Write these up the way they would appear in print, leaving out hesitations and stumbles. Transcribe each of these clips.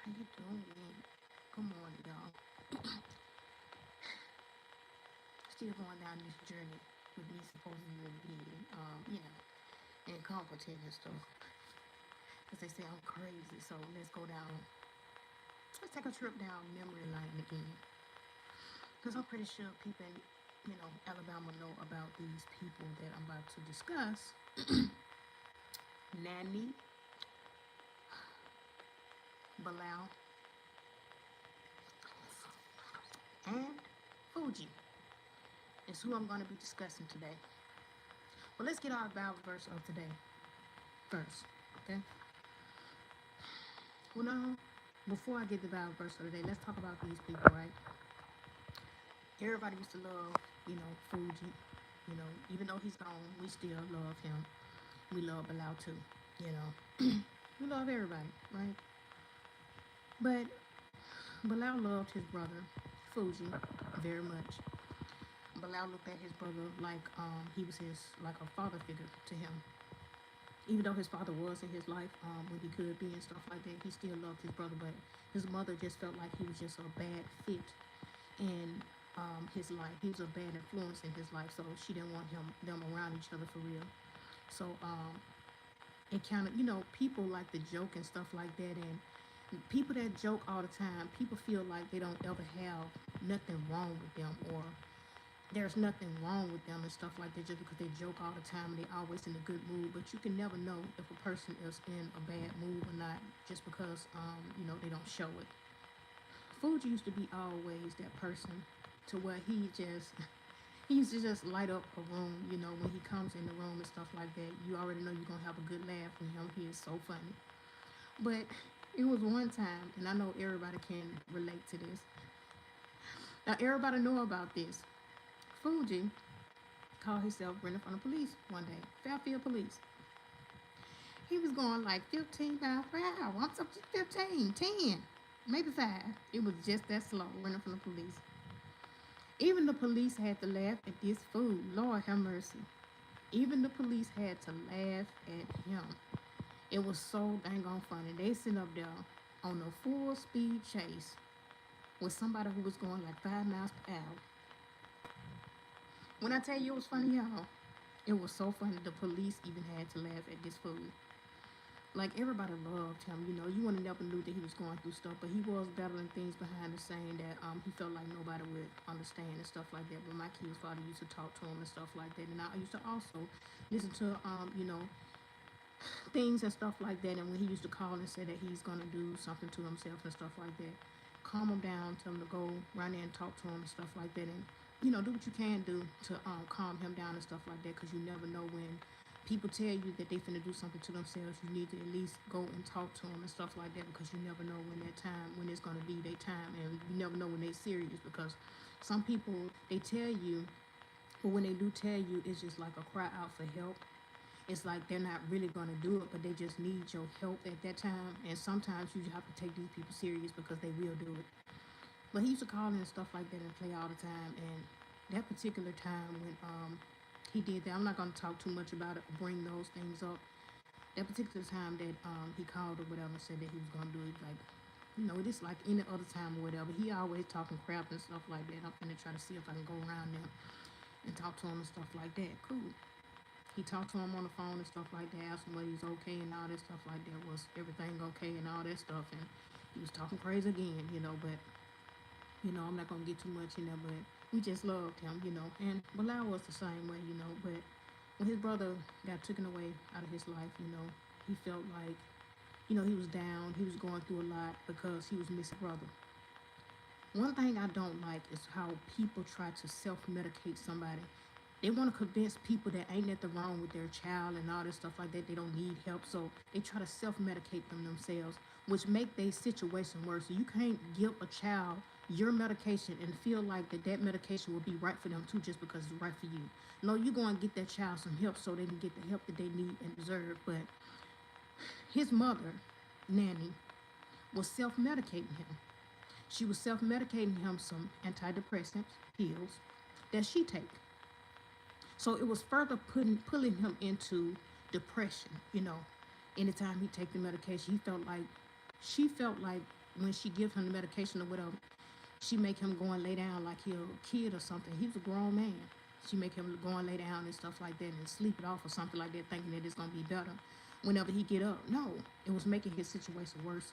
How you doing? Good morning, y'all. Still going down this journey with me supposedly being, incompetent and stuff. Cause they say I'm crazy, so let's go down. Let's take a trip down memory lane again. Cause I'm pretty sure people in, Alabama know about these people that I'm about to discuss. Nanny, Bilal, and Fuji is who I'm going to be discussing today. Well, let's get our Bible verse of today first, okay? Well, now, before I get the Bible verse of the day, let's talk about these people, right? Everybody used to love, Fuji. Even though he's gone, we still love him. We love Bilal too, you know. We love everybody, right? But Bilal loved his brother, Fuji, very much. Bilal looked at his brother like he was his like a father figure to him. Even though his father was in his life when he could be and stuff like that, he still loved his brother. But his mother just felt like he was just a bad fit in his life. He was a bad influence in his life, so she didn't want them around each other for real. So it kind of, people like to joke and stuff like that, and people that joke all the time, people feel like they don't ever have nothing wrong with them, or there's nothing wrong with them and stuff like that just because they joke all the time and they're always in a good mood. But you can never know if a person is in a bad mood or not just because they don't show it. Fuji used to be always that person to where he used to just light up a room, when he comes in the room and stuff like that. You already know you're gonna have a good laugh with him. He is so funny. But it was one time, and I know everybody can relate to this. Now everybody know about this. Fuji called himself running from the police one day, Fairfield Police. He was going like 15 miles per hour. I'm up to 15, 10, maybe 5. It was just that slow running from the police. Even the police had to laugh at this fool. Lord have mercy. Even the police had to laugh at him. It was so dang on funny. They sit up there on a full speed chase with somebody who was going like 5 miles per hour. When I tell you it was funny, y'all, it was so funny. The police even had to laugh at this fool. Like, everybody loved him, you would have never knew that he was going through stuff, but he was battling things behind the scene that he felt like nobody would understand and stuff like that. But my kid's father used to talk to him and stuff like that, and I used to also listen to things and stuff like that. And when he used to call and say that he's gonna do something to himself and stuff like that, calm him down, tell him to go run in and talk to him and stuff like that, and do what you can do to calm him down and stuff like that, because you never know when people tell you that they finna do something to themselves. You need to at least go and talk to them and stuff like that, because you never know when it's gonna be their time, and you never know when they're serious, because some people, they tell you, but when they do tell you, it's just like a cry out for help. It's like they're not really going to do it, but they just need your help at that time. And sometimes you have to take these people serious because they will do it. But he used to call in and stuff like that and play all the time. And that particular time when he did that, I'm not going to talk too much about it or bring those things up. That particular time that he called or whatever, said that he was going to do it, like, just like any other time or whatever. He always talking crap and stuff like that. I'm going to try to see if I can go around there and talk to him and stuff like that. Cool. He talked to him on the phone and stuff like that, asked him whether he's okay and all that stuff like that. Was everything okay and all that stuff? And he was talking crazy again, but, I'm not going to get too much in there, but we just loved him, And Bilal was the same way, but when his brother got taken away out of his life, he felt like, he was down, he was going through a lot because he was missing brother. One thing I don't like is how people try to self-medicate somebody. They want to convince people that ain't nothing wrong with their child and all this stuff like that. They don't need help, so they try to self-medicate themselves, which make their situation worse. So you can't give a child your medication and feel like that medication will be right for them too, just because it's right for you. No, you go and get that child some help so they can get the help that they need and deserve. But his mother, Nanny, was self-medicating him. She was self-medicating him some antidepressant pills that she take. So it was further pulling him into depression, Anytime he take the medication, she felt like when she give him the medication or whatever, she make him go and lay down like he a kid or something. He was a grown man. She make him go and lay down and stuff like that and sleep it off or something like that, thinking that it's gonna be better whenever he get up. No, it was making his situation worse.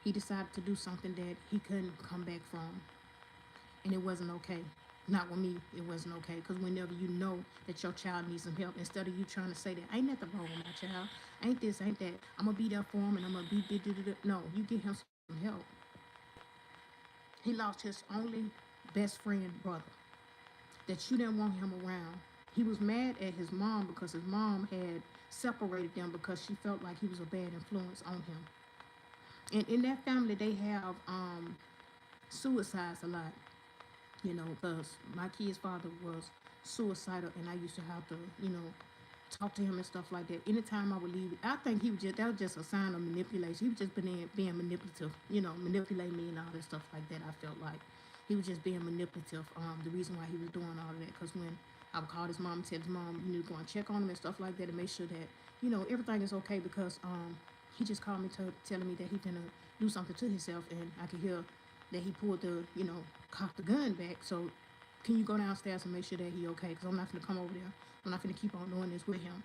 He decided to do something that he couldn't come back from, and it wasn't okay. Not with me, it wasn't okay. Because whenever you know that your child needs some help, instead of you trying to say that ain't nothing wrong with my child, ain't this, ain't that, I'm gonna be there for him and I'm gonna be no, you get him some help. He lost his only best friend brother that you didn't want him around. He was mad at his mom because his mom had separated them because she felt like he was a bad influence on him. And in that family, they have suicides a lot, you know, because my kid's father was suicidal, and I used to have to, you know, talk to him and stuff like that. Anytime I would leave, I think he was just, that was just a sign of manipulation. He was just being manipulative, you know, manipulate me and all that stuff like that. I felt like he was just being manipulative. The reason why he was doing all of that, because when I would call his mom and tell his mom, you need to go and check on him and stuff like that and make sure that, you know, everything is okay, because he just called me telling me that he gonna do something to himself, and I could hear that he pulled the, you know, cocked the gun back. So can you go downstairs and make sure that he okay? Because I'm not gonna come over there. I'm not gonna keep on doing this with him.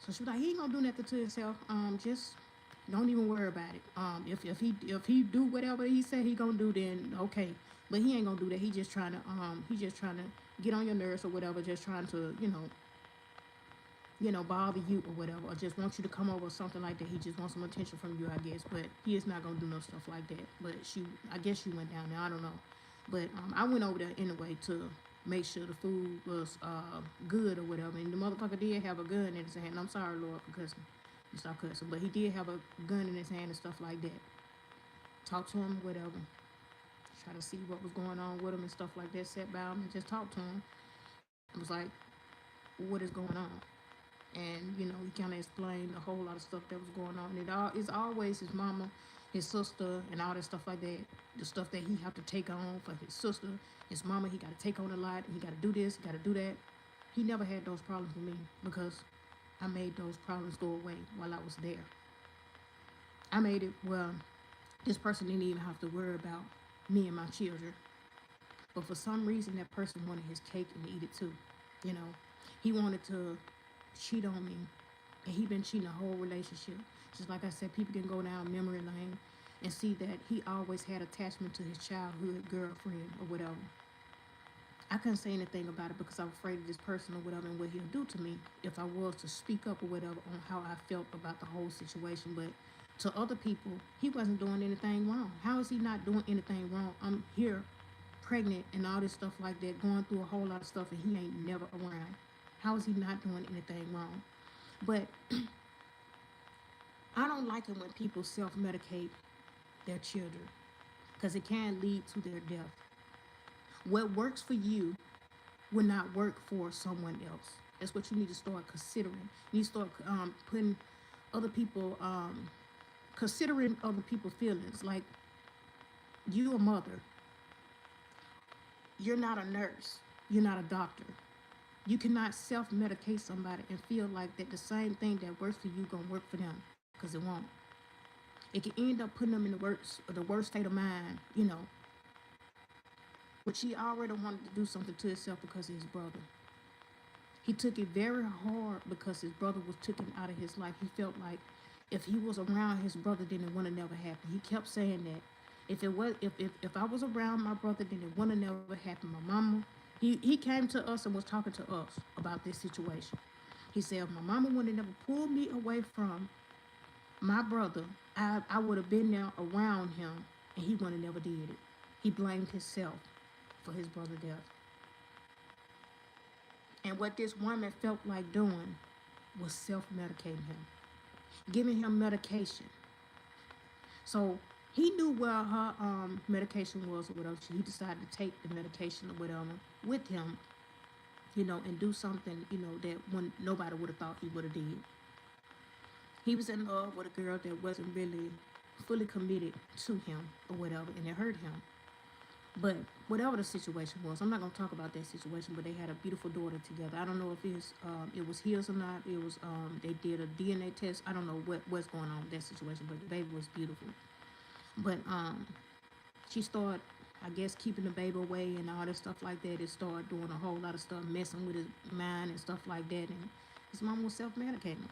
So she was like, he ain't gonna do nothing to himself. Just don't even worry about it. If he do whatever he said he gonna do, then okay. But he ain't gonna do that. He just trying to get on your nerves or whatever. Just trying to, bother you or whatever, or just want you to come over or something like that. He just wants some attention from you, I guess. But he is not gonna do no stuff like that. But I guess she went down there. I don't know. But I went over there anyway to make sure the food was good or whatever. And the motherfucker did have a gun in his hand. I'm sorry, Lord, for cussing. Stop cussing. But he did have a gun in his hand and stuff like that. Talk to him, whatever. Try to see what was going on with him and stuff like that. Sat by him and just talked to him. It was like, what is going on? And, he kind of explained a whole lot of stuff that was going on. It's always his mama, his sister, and all that stuff like that. The stuff that he have to take on for his sister, his mama, he got to take on a lot. He got to do this, he got to do that. He never had those problems with me because I made those problems go away while I was there. I made it, well, this person didn't even have to worry about me and my children. But for some reason, that person wanted his cake and eat it too. He wanted to cheat on me, and he been cheating the whole relationship. Just like I said, people can go down memory lane and see that he always had attachment to his childhood girlfriend or whatever. I couldn't say anything about it because I was afraid of this person or whatever and what he'll do to me if I was to speak up or whatever on how I felt about the whole situation. But to other people, he wasn't doing anything wrong. How is he not doing anything wrong? I'm here pregnant and all this stuff like that, going through a whole lot of stuff, and he ain't never around. How is he not doing anything wrong? But I don't like it when people self-medicate their children, because it can lead to their death. What works for you will not work for someone else. That's what you need to start considering. You need to start putting other people, considering other people's feelings. Like, you a mother. You're not a nurse. You're not a doctor. You cannot self-medicate somebody and feel like that the same thing that works for you gonna work for them, because it won't. It can end up putting them in the worst state of mind, But she already wanted to do something to himself because of his brother. He took it very hard because his brother was taken out of his life. He felt like if he was around his brother, then it would have never happened. He kept saying that if I was around my brother, then it would have never happened. My mama. He came to us and was talking to us about this situation. He said, if my mama would have never pulled me away from my brother, I would have been there around him, and he would have never did it. He blamed himself for his brother's death. And what this woman felt like doing was self-medicating him, giving him medication. So he knew where her medication was or whatever. He decided to take the medication or whatever with him, and do something, that when nobody would have thought he would have did. He was in love with a girl that wasn't really fully committed to him or whatever, and it hurt him. But whatever the situation was, I'm not going to talk about that situation, but they had a beautiful daughter together. I don't know if it was his or not. It was, they did a DNA test. I don't know what's going on with that situation, but the baby was beautiful. But she started, I guess, keeping the baby away and all this stuff like that. It started doing a whole lot of stuff, messing with his mind and stuff like that. And his mom was self-medicating.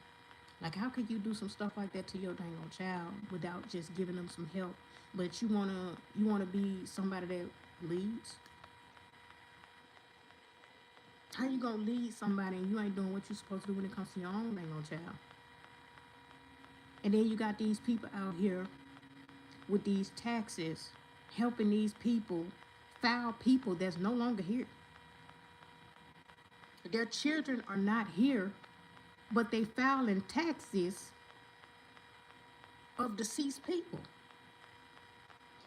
Like, how could you do some stuff like that to your dang old child without just giving them some help? But you wanna be somebody that leads? How you gonna lead somebody and you ain't doing what you're supposed to do when it comes to your own dang old child? And then you got these people out here with these taxes, helping these people, foul people that's no longer here. Their children are not here, but they filing taxes of deceased people.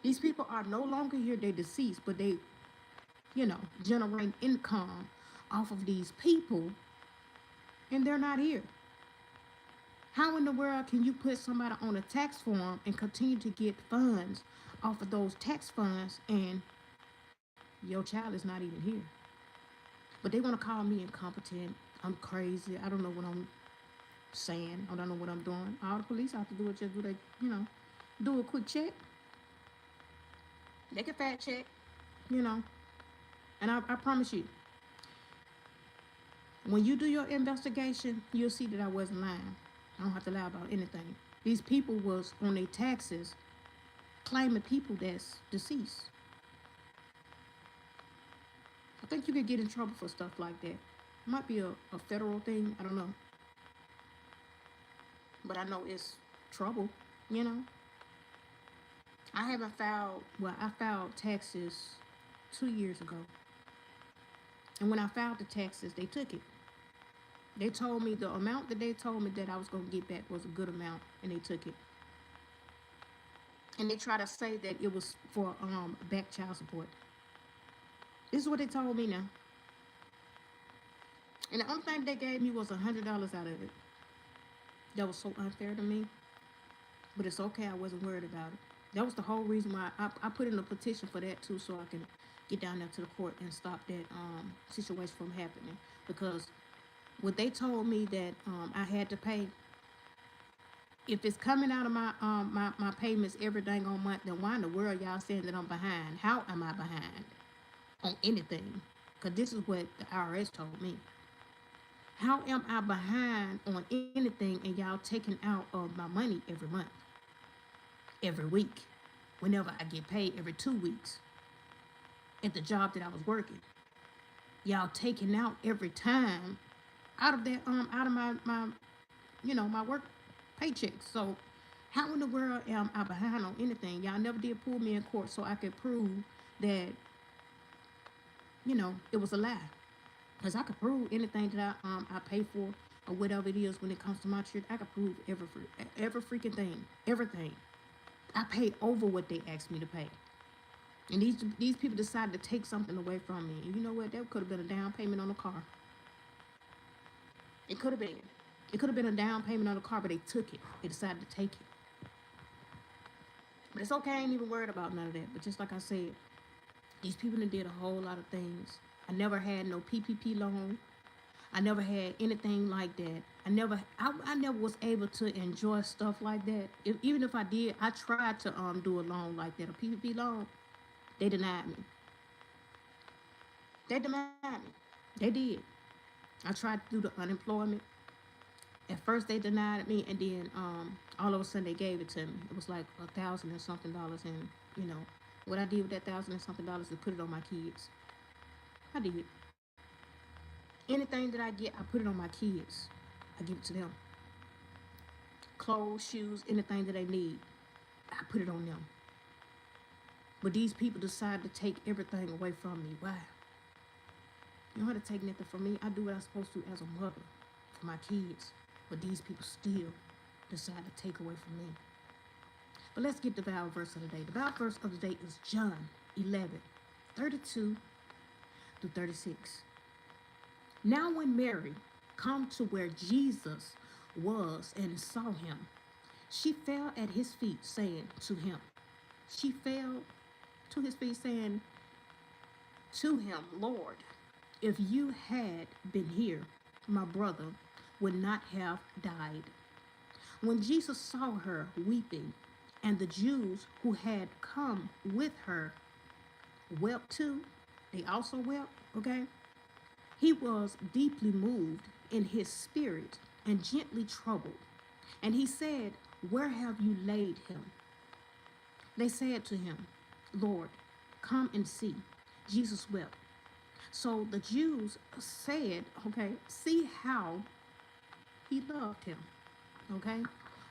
These people are no longer here, they're deceased, but they, generate income off of these people, and they're not here. How in the world can you put somebody on a tax form and continue to get funds off of those tax funds and your child is not even here? But they want to call me incompetent. I'm crazy. I don't know what I'm saying. I don't know what I'm doing. All the police have to do is just do do a quick check. They can fact check, and I promise you, when you do your investigation, you'll see that I wasn't lying. I don't have to lie about anything. These people was on their taxes claiming people that's deceased. I think you could get in trouble for stuff like that. It might be a federal thing. I don't know. But I know it's trouble. I filed taxes 2 years ago. And when I filed the taxes, they took it. They told me the amount that they told me that I was going to get back was a good amount, and they took it. And they try to say that it was for back child support. This is what they told me now. And the only thing they gave me was $100 out of it. That was so unfair to me. But it's okay, I wasn't worried about it. That was the whole reason why I put in a petition for that too, so I can get down there to the court and stop that situation from happening. Because what they told me that I had to pay, if it's coming out of my payments every dang on month, then why in the world y'all saying that I'm behind? How am I behind on anything? Because this is what the IRS told me. How am I behind on anything and y'all taking out of my money every month, every week, whenever I get paid every 2 weeks at the job that I was working? Y'all taking out every time out of that out of my my work paychecks. So how in the world am I behind on anything? Y'all never did pull me in court so I could prove that it was a lie. Because I could prove anything that I pay for or whatever it is when it comes to my church. I could prove every freaking thing, everything. I paid over what they asked me to pay. And these people decided to take something away from me. And you know what? That could have been a down payment on a car. It could have been. It could have been a down payment on a car, but they took it. They decided to take it. But it's okay. I ain't even worried about none of that. But just like I said, these people did a whole lot of things. I never had no PPP loan. I never had anything like that. I never was able to enjoy stuff like that. Even if I did, I tried to do a loan like that, a PPP loan. They denied me. They denied me. They did. I tried to do the unemployment. At first they denied me, and then all of a sudden they gave it to me. It was like $1,000 and something, and what I did with that $1,000 and something is put it on my kids. I did. Anything that I get, I put it on my kids. I give it to them. Clothes, shoes, anything that they need, I put it on them. But these people decide to take everything away from me. Why? You don't have to take nothing from me. I do what I'm supposed to as a mother for my kids. But these people still decide to take away from me. But let's get the Bible verse of the day. The Bible verse of the day is John 11:32 through 36. Now when Mary come to where Jesus was and saw him, she fell at his feet, saying to him, she fell to his feet, saying to him, Lord, if you had been here, my brother would not have died. When Jesus saw her weeping, And the Jews who had come with her wept too. They also wept, okay? He was deeply moved in his spirit and gently troubled. And he said, "Where have you laid him?" They said to him, "Lord, come and see." Jesus wept. So the Jews said, okay, see how he loved him. Okay?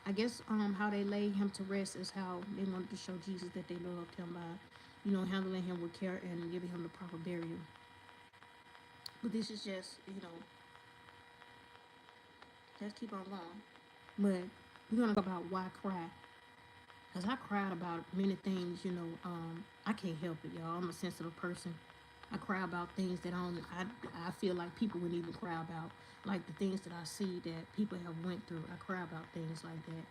I guess how they laid him to rest is how they wanted to show Jesus that they loved him by, handling him with care and giving him the proper burial. But this is just, let's keep on going. But we're gonna talk about why cry. Because I cried about many things, I can't help it, y'all. I'm a sensitive person. I cry about things that I feel like people wouldn't even cry about. Like the things that I see that people have went through. I cry about things like that.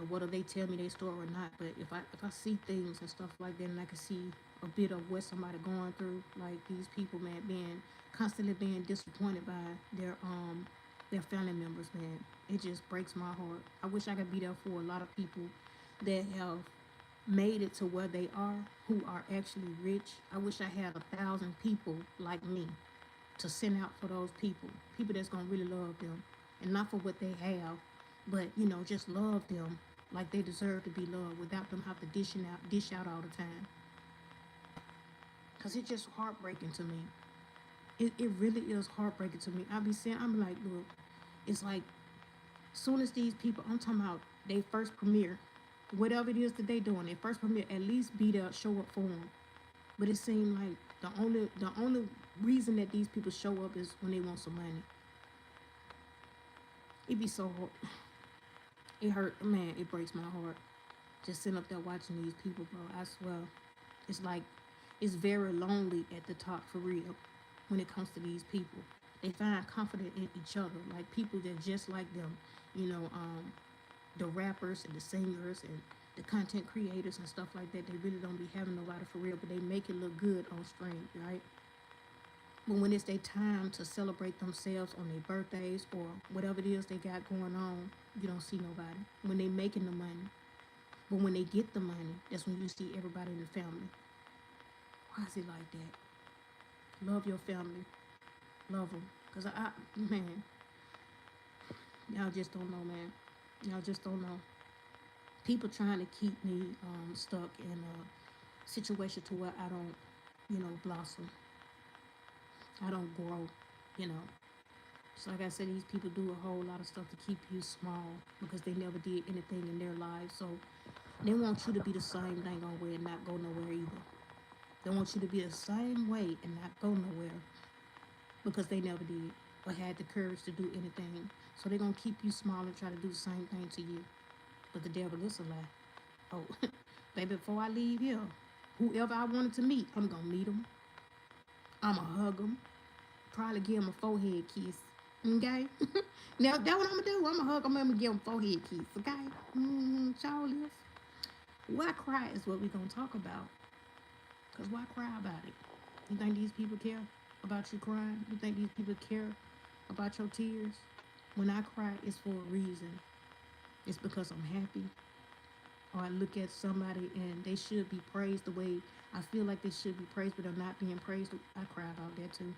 Whether they tell me their story or not. But if I see things and stuff like that, and I can see a bit of what somebody going through, like these people, man, constantly being disappointed by their family members, man, it just breaks my heart. I wish I could be there for a lot of people that have made it to where they are, who are actually rich. I wish I had 1,000 people like me to send out for those people that's gonna really love them, and not for what they have, but just love them like they deserve to be loved, without them have to dish out all the time. Cause it's just heartbreaking to me. It really is heartbreaking to me. I'm like, look, it's like, soon as these people, I'm talking about they first premiere, whatever it is that they doing, their first premiere, at least be there, show up for them. But it seemed like the only reason that these people show up is when they want some money. It be so hard. It hurt, man. It breaks my heart. Just sitting up there watching these people, bro. I swear, it's like it's very lonely at the top for real. When it comes to these people, they find confidence in each other, like people that just like them. The rappers and the singers and the content creators and stuff like that, they really don't be having nobody for real, but they make it look good on screen, right? But when it's their time to celebrate themselves on their birthdays or whatever it is they got going on, you don't see nobody. When they making the money. But when they get the money, that's when you see everybody in the family. Why is it like that? Love your family. Love them. Because man, y'all just don't know, man. Y'all just don't know. People trying to keep me stuck in a situation to where I don't, blossom. I don't grow, It's like I said, these people do a whole lot of stuff to keep you small because they never did anything in their lives. So they want you to be the same thing on way and not go nowhere either. They want you to be the same way and not go nowhere because they never did or had the courage to do anything. So they're going to keep you small and try to do the same thing to you. But the devil is a lie. Oh, baby, before I leave here, whoever I wanted to meet, I'm going to meet them. I'm going to hug them. Probably give them a forehead kiss. Okay? Now, that's what I'm going to do. I'm going to hug them and give them a forehead kiss. Okay? Y'all is. Why cry is what we're going to talk about. Because why cry about it? You think these people care about you crying? You think these people care about your tears? When I cry, it's for a reason. It's because I'm happy. Or I look at somebody and they should be praised the way I feel like they should be praised, but they're not being praised. I cry about that too.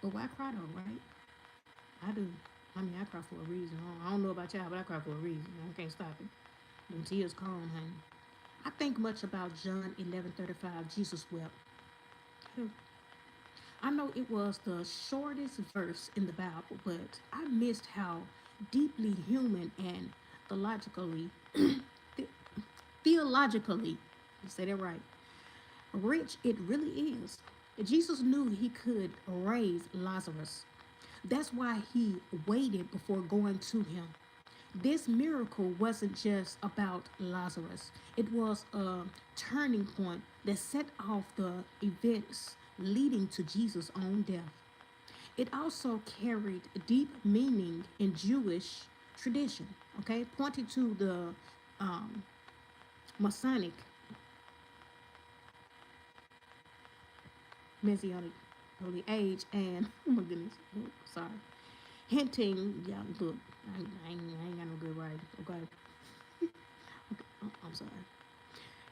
But why cry though, right? I do. I mean, I cry for a reason. I don't know about y'all, but I cry for a reason. I can't stop it. Them tears come, honey. I think much about John 11:35. Jesus wept. I know it was the shortest verse in the Bible, but I missed how deeply human and theologically, say that right, rich it really is. Jesus knew he could raise Lazarus. That's why he waited before going to him. This miracle wasn't just about Lazarus. It was a turning point that set off the events leading to Jesus' own death. It also carried deep meaning in Jewish tradition, okay, pointing to the Messianic, Messianic early age, and oh my goodness, sorry, hinting, yeah, look, I ain't got no good writing, okay. I'm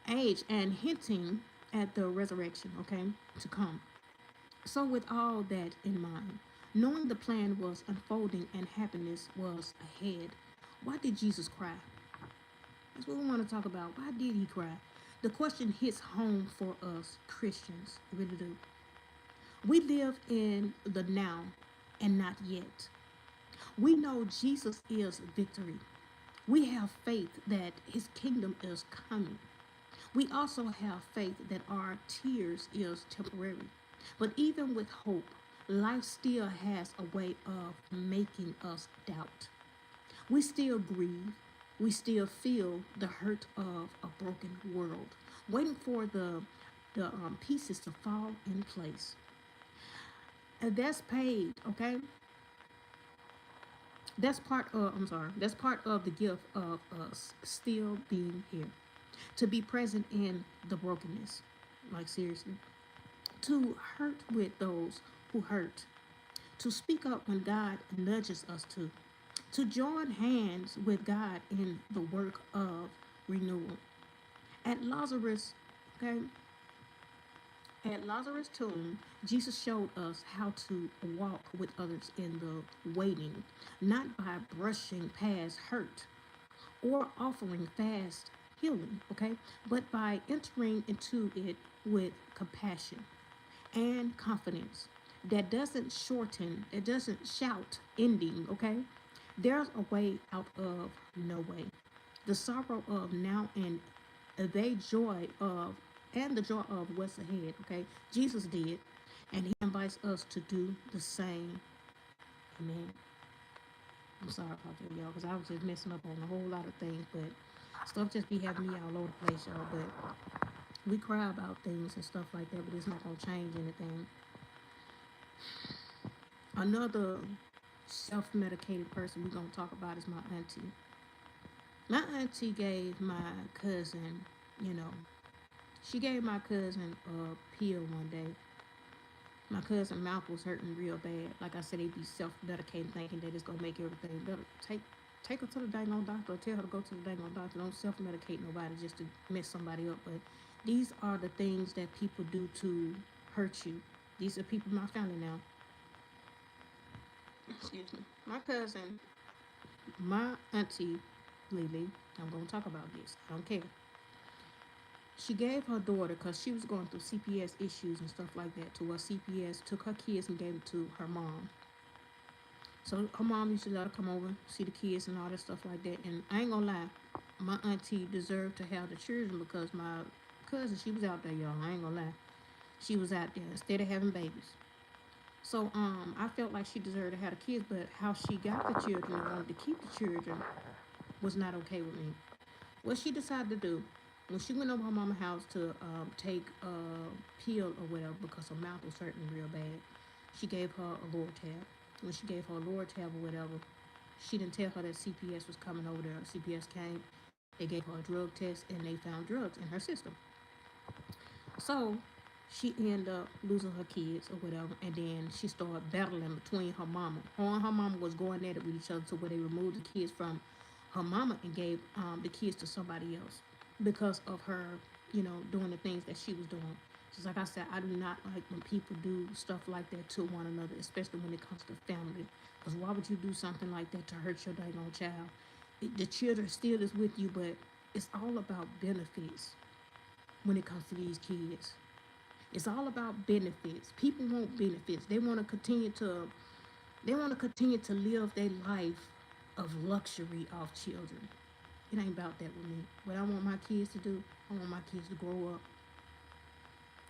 sorry, age, and hinting at the resurrection, okay, to come. So, with all that in mind, knowing the plan was unfolding and happiness was ahead, why did Jesus cry? That's what we want to talk about. Why did he cry? The question hits home for us Christians, it really do. We live in the now and not yet. We know Jesus is victory. We have faith that his kingdom is coming. We also have faith that our tears is temporary. But even with hope, life still has a way of making us doubt. We still grieve. We still feel the hurt of a broken world, waiting for the pieces to fall in place. And that's paid, okay? That's part of, I'm sorry, that's part of the gift of us still being here. To be present in the brokenness, like seriously. To hurt with those who hurt. To speak up when God nudges us to join hands with God in the work of renewal. At Lazarus, okay, at Lazarus' tomb, Jesus showed us how to walk with others in the waiting, not by brushing past hurt or offering fast healing, okay, but by entering into it with compassion and confidence that doesn't shorten, it doesn't shout ending, okay? There's a way out of no way. The sorrow of now the joy of and the joy of what's ahead, okay? Jesus did, and he invites us to do the same. Amen. I'm sorry about that, y'all, because I was just messing up on a whole lot of things, but stuff just be having me all over the place, y'all. But we cry about things and stuff like that, but it's not gonna change anything. Another self-medicated person we're gonna talk about is my auntie. My auntie gave my cousin, you know, she gave my cousin a pill one day. My cousin's mouth was hurting real bad. Like I said, they be self-medicating, thinking that it's gonna make everything better. Take her to the dang on doctor, or tell her to go to the dang on doctor. Don't self-medicate nobody just to mess somebody up. But these are the things that people do to hurt you. These are people in my family now. Excuse me. My cousin, my auntie Lily, I'm gonna talk about this. I don't care. She gave her daughter, because she was going through CPS issues and stuff like that, to her CPS, took her kids and gave it to her mom. So her mom used to let her come over, see the kids and all that stuff like that. And I ain't gonna lie, my auntie deserved to have the children, because my cousin, she was out there, y'all. I ain't gonna lie. She was out there instead of having babies. So I felt like she deserved to have the kids, but how she got the children and wanted to keep the children was not okay with me. What she decided to do, when she went over her mama's house to take a pill or whatever, because her mouth was hurting real bad, she gave her a Lortab. When she gave her a Lortab or whatever, she didn't tell her that CPS was coming over there. CPS came, they gave her a drug test, and they found drugs in her system. So she ended up losing her kids or whatever, and then she started battling between her mama. Her and her mama was going at it with each other, to where they removed the kids from her mama and gave the kids to somebody else, because of her, doing the things that she was doing. Just like I said, I do not like when people do stuff like that to one another, especially when it comes to family. Because why would you do something like that to hurt your dang old child? The children still is with you, but it's all about benefits when it comes to these kids. It's all about benefits. People want benefits. They want to continue to live their life of luxury of children. It ain't about that with me. What I want my kids to do, I want my kids to grow up.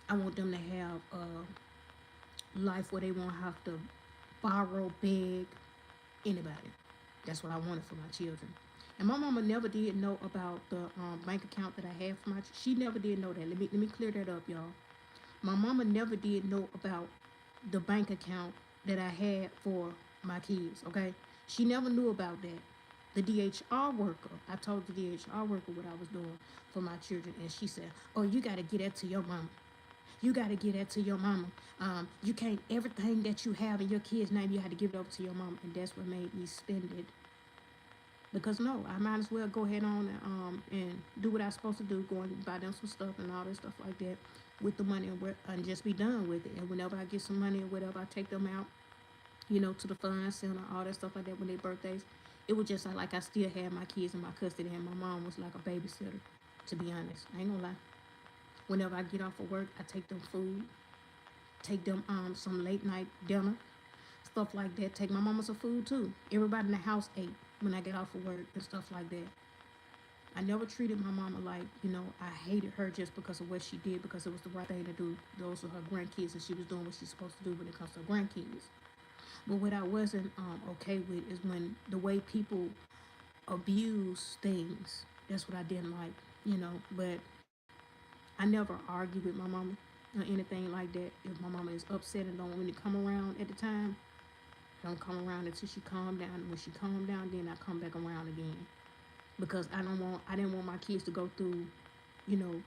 I want them to have a life where they won't have to borrow, beg anybody. That's what I wanted for my children. And my mama never did know about the bank account that I had for she never did know that. Let me clear that up, y'all. My mama never did know about the bank account that I had for my kids, okay? She never knew about that. The DHR worker, I told the DHR worker what I was doing for my children, and she said, oh, you got to get that to your mama. You got to get that to your mama. You can't, everything that you have in your kids' name, you had to give it over to your mama, and that's what made me spend it. Because no, I might as well go ahead on and do what I'm supposed to do, go and buy them some stuff and all that stuff like that with the money, and just be done with it. And whenever I get some money or whatever, I take them out, to the fun center, all that stuff like that when their birthdays. It was just like I still had my kids in my custody, and my mom was like a babysitter. To be honest, I ain't gonna lie. Whenever I get off of work, I take them food, take them some late night dinner, stuff like that. Take my mama some food too. Everybody in the house ate when I get off of work and stuff like that. I never treated my mama like, I hated her just because of what she did, because it was the right thing to do. Those were her grandkids, and she was doing what she's supposed to do when it comes to her grandkids. But what I wasn't okay with is when the way people abuse things. That's what I didn't like. But I never argue with my mama or anything like that. If my mama is upset and don't really come around at the time, don't come around until she calm down. And when she calm down, then I come back around again. Because I didn't want my kids to go through, you know,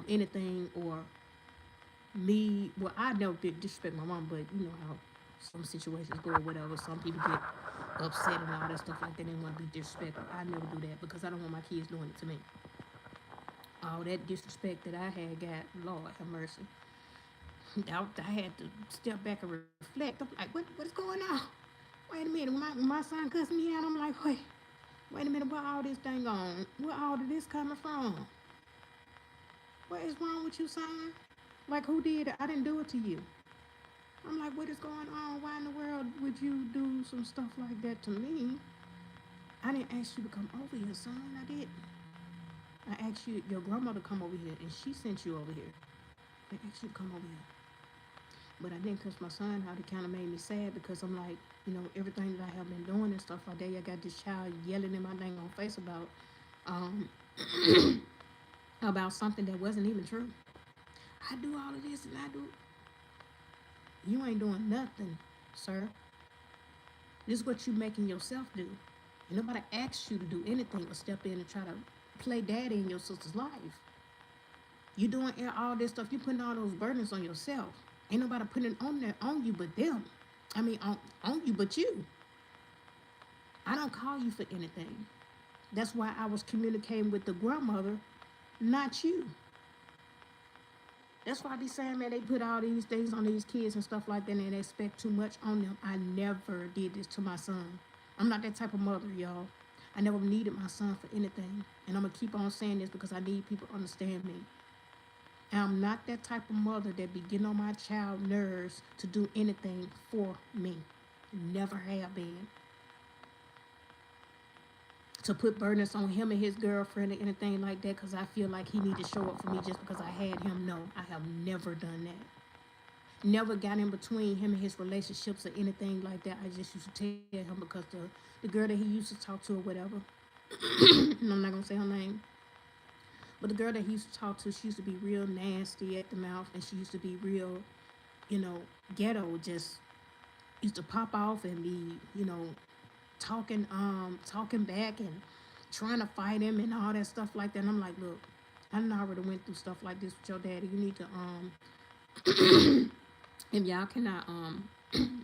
anything, or me. Well, I never did disrespect my mom, but you know how some situations go or whatever. Some people get upset and all that stuff like that. They want to be disrespectful. I never do that because I don't want my kids doing it to me. All that disrespect that I had got, Lord have mercy. I had to step back and reflect. I'm like, what's going on? Wait a minute. When my son cussed me out, I'm like, wait a minute. Where all this thing on? Where all of this coming from? What is wrong with you, son? Like, who did it? I didn't do it to you. I'm like, what is going on? Why in the world would you do some stuff like that to me? I didn't ask you to come over here, son. I didn't. I asked your grandmother to come over here, and she sent you over here. I asked you to come over here. But I didn't, because my son, how it kind of made me sad, because I'm like, everything that I have been doing and stuff like that, I got this child yelling in my dang on face um, about something that wasn't even true. I do all of this and I do. You ain't doing nothing, sir. This is what you making yourself do. And nobody asks you to do anything or step in and try to play daddy in your sister's life. You doing all this stuff. You putting all those burdens on yourself. Ain't nobody putting it on you but them. I mean, on you but you. I don't call you for anything. That's why I was communicating with the grandmother, not you. That's why I be saying, man, they put all these things on these kids and stuff like that, and they expect too much on them. I never did this to my son. I'm not that type of mother, y'all. I never needed my son for anything. And I'm going to keep on saying this because I need people to understand me. And I'm not that type of mother that be getting on my child nerves to do anything for me. Never have been. To put burdens on him and his girlfriend or anything like that because I feel like he need to show up for me just because I had him. No, I have never done that. Never got in between him and his relationships or anything like that. I just used to tell him because the girl that he used to talk to or whatever, and I'm not going to say her name, but the girl that he used to talk to, she used to be real nasty at the mouth, and she used to be real, ghetto, just used to pop off and be, talking back and trying to fight him and all that stuff like that. And I'm like, look, I done already went through stuff like this with your daddy. You need to if y'all cannot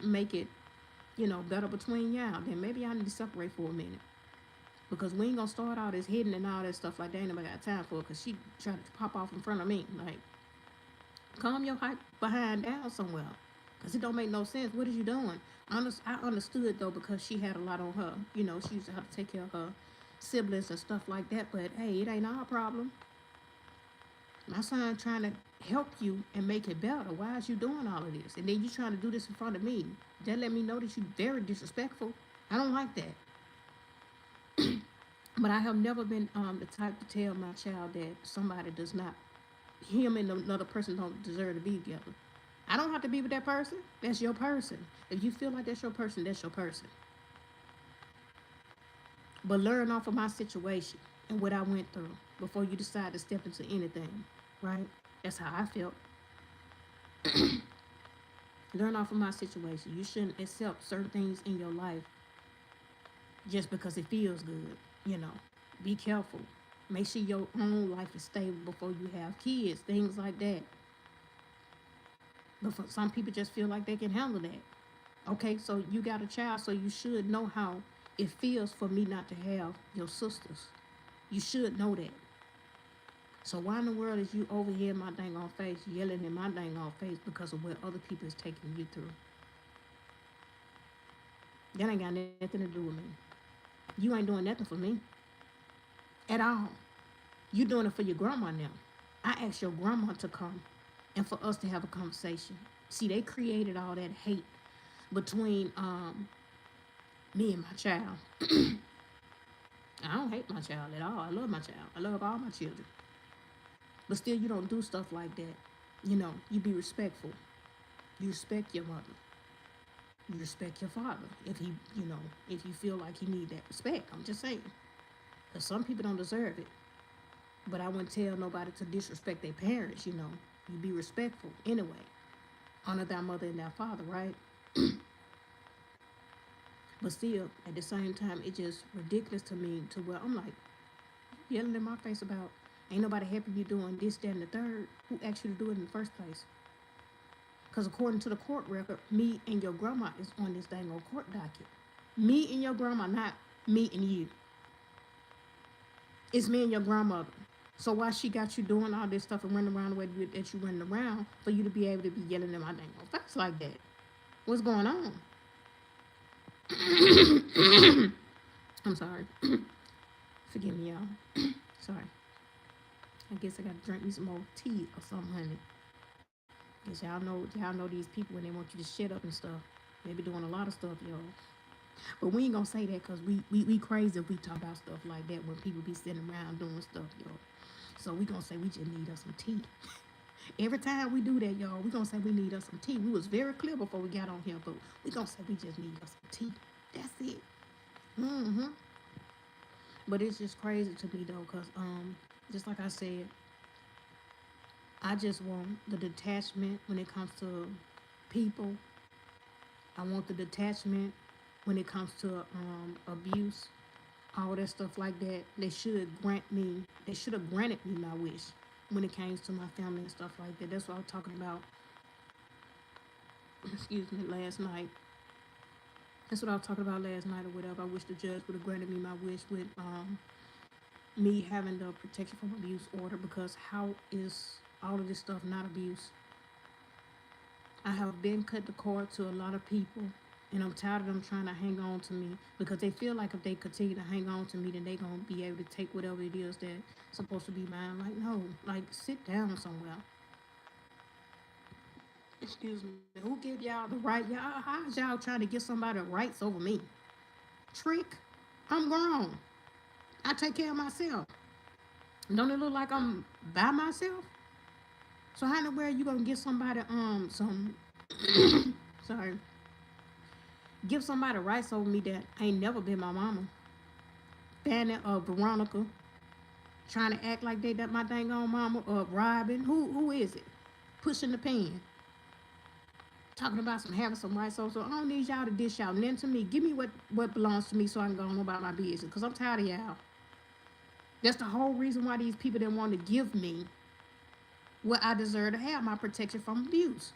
make it, better between y'all, then maybe y'all need to separate for a minute. Because we ain't gonna start all this hitting and all that stuff like that. Ain't nobody got time for it, because she tried to pop off in front of me. Like, calm your hype behind down somewhere. Because it don't make no sense. What is you doing? I understood, though, because she had a lot on her. She used to have to take care of her siblings and stuff like that. But, hey, it ain't our problem. My son trying to help you and make it better. Why is you doing all of this? And then you trying to do this in front of me. That let me know that you very disrespectful. I don't like that. But I have never been the type to tell my child that somebody does not, him and another person don't deserve to be together. I don't have to be with that person. That's your person. If you feel like that's your person, that's your person. But learn off of my situation and what I went through before you decide to step into anything, right? That's how I felt. Learn off of my situation. You shouldn't accept certain things in your life just because it feels good. Be careful. Make sure your own life is stable before you have kids, things like that. But for some people just feel like they can handle that. Okay, so you got a child, so you should know how it feels for me not to have your sisters. You should know that. So why in the world is you over here in my dang on face, yelling in my dang on face because of what other people is taking you through? That ain't got nothing to do with me. You ain't doing nothing for me at all. You doing it for your grandma now. I asked your grandma to come and for us to have a conversation. See, they created all that hate between me and my child. I don't hate my child at all. I love my child. I love all my children. But still, you don't do stuff like that. You know, you be respectful. You respect your mother. You respect your father. If he, you know, if you feel like he need that respect. I'm just saying. Because some people don't deserve it. But I wouldn't tell nobody to disrespect their parents, you know. You be respectful anyway. Honor thy mother and thy father, right? But still, at the same time, it's just ridiculous to me to where I'm like, yelling in my face about, ain't nobody helping you doing this, that, and the third. Who asked you to do it in the first place? Because according to the court record, me and your grandma is on this dang old court docket. Me and your grandma, not me and you. It's me and your grandmother. So why she got you doing all this stuff and running around the way that you running around for you to be able to be yelling in my dang old face like that? What's going on? I'm sorry. Forgive me, y'all. Sorry. I guess I gotta drink me some more tea or something, honey. Guess y'all know these people when they want you to shut up and stuff. They be doing a lot of stuff, y'all. But we ain't gonna say that because we crazy if we talk about stuff like that when people be sitting around doing stuff, y'all. So we gonna say we just need us some tea. Every time we do that, y'all, we gonna say we need us some tea. We was very clear before we got on here, but we gonna say we just need us some tea. That's it. But it's just crazy to me though, cause just like I said, I just want the detachment when it comes to people. I want the detachment when it comes to abuse, all that stuff like that. They should have granted me my wish when it came to my family and stuff like that. That's what I was talking about, excuse me, last night. That's what I was talking about last night or whatever. I wish the judge would have granted me my wish with me having the protection from abuse order, because how is all of this stuff not abuse? I have been cut the cord to a lot of people, and I'm tired of them trying to hang on to me because they feel like if they continue to hang on to me, then they're going to be able to take whatever it is that's supposed to be mine. Like, no, like, sit down somewhere. Excuse me. Who give y'all the right? Y'all, how's y'all trying to get somebody rights over me? Trick. I'm grown. I take care of myself. Don't it look like I'm by myself? So how in the world you gonna give somebody some sorry, give somebody rights over me that ain't never been my mama? Fanny or Veronica trying to act like they that my dang on mama, or Robin. Who is it? Pushing the pen. Talking about having some rights over. So I don't need y'all to dish out nothing to me. Give me what belongs to me so I can go on about my business. Because I'm tired of y'all. That's the whole reason why these people didn't want to give me what I deserve to have, my protection from abuse.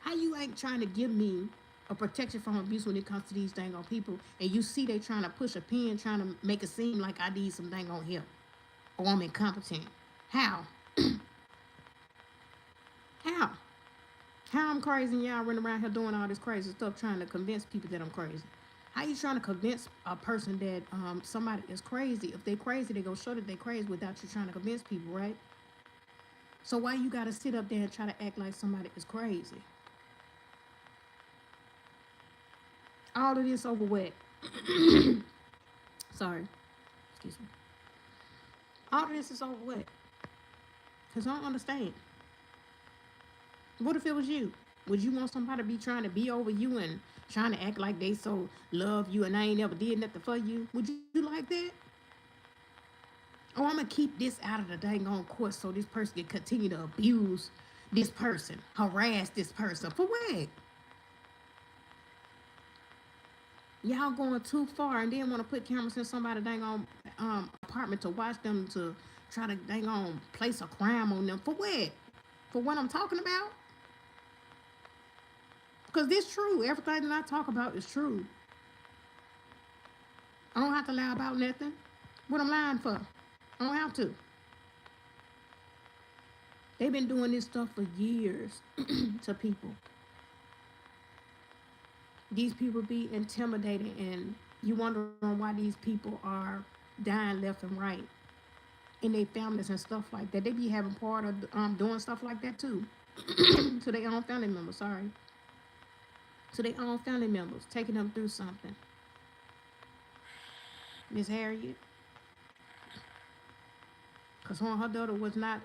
How you ain't trying to give me a protection from abuse when it comes to these dang on people, and you see they trying to push a pen, trying to make it seem like I need some dang on help, or I'm incompetent? How? How? How I'm crazy and y'all running around here doing all this crazy stuff trying to convince people that I'm crazy? How you trying to convince a person that somebody is crazy? If they crazy, they go show that they crazy without you trying to convince people, right? So why you gotta sit up there and try to act like somebody is crazy? All of this over what? Sorry. Excuse me. All of this is over what? Because I don't understand. What if it was you? Would you want somebody to be trying to be over you and trying to act like they so love you and I ain't never did nothing for you? Would you like that? Oh, I'm going to keep this out of the dang on court so this person can continue to abuse this person, harass this person. For what? Y'all going too far and then want to put cameras in somebody's dang on apartment to watch them, to try to dang on place a crime on them. For what? For what I'm talking about? Because this true. Everything that I talk about is true. I don't have to lie about nothing. What I'm lying for? I don't have to. They've been doing this stuff for years to people. These people be intimidated, and you wondering why these people are dying left and right in their families and stuff like that. They be having part of doing stuff like that too. To their own family members, sorry. To their own family members, taking them through something. Miss Harriet, because her and her daughter was not,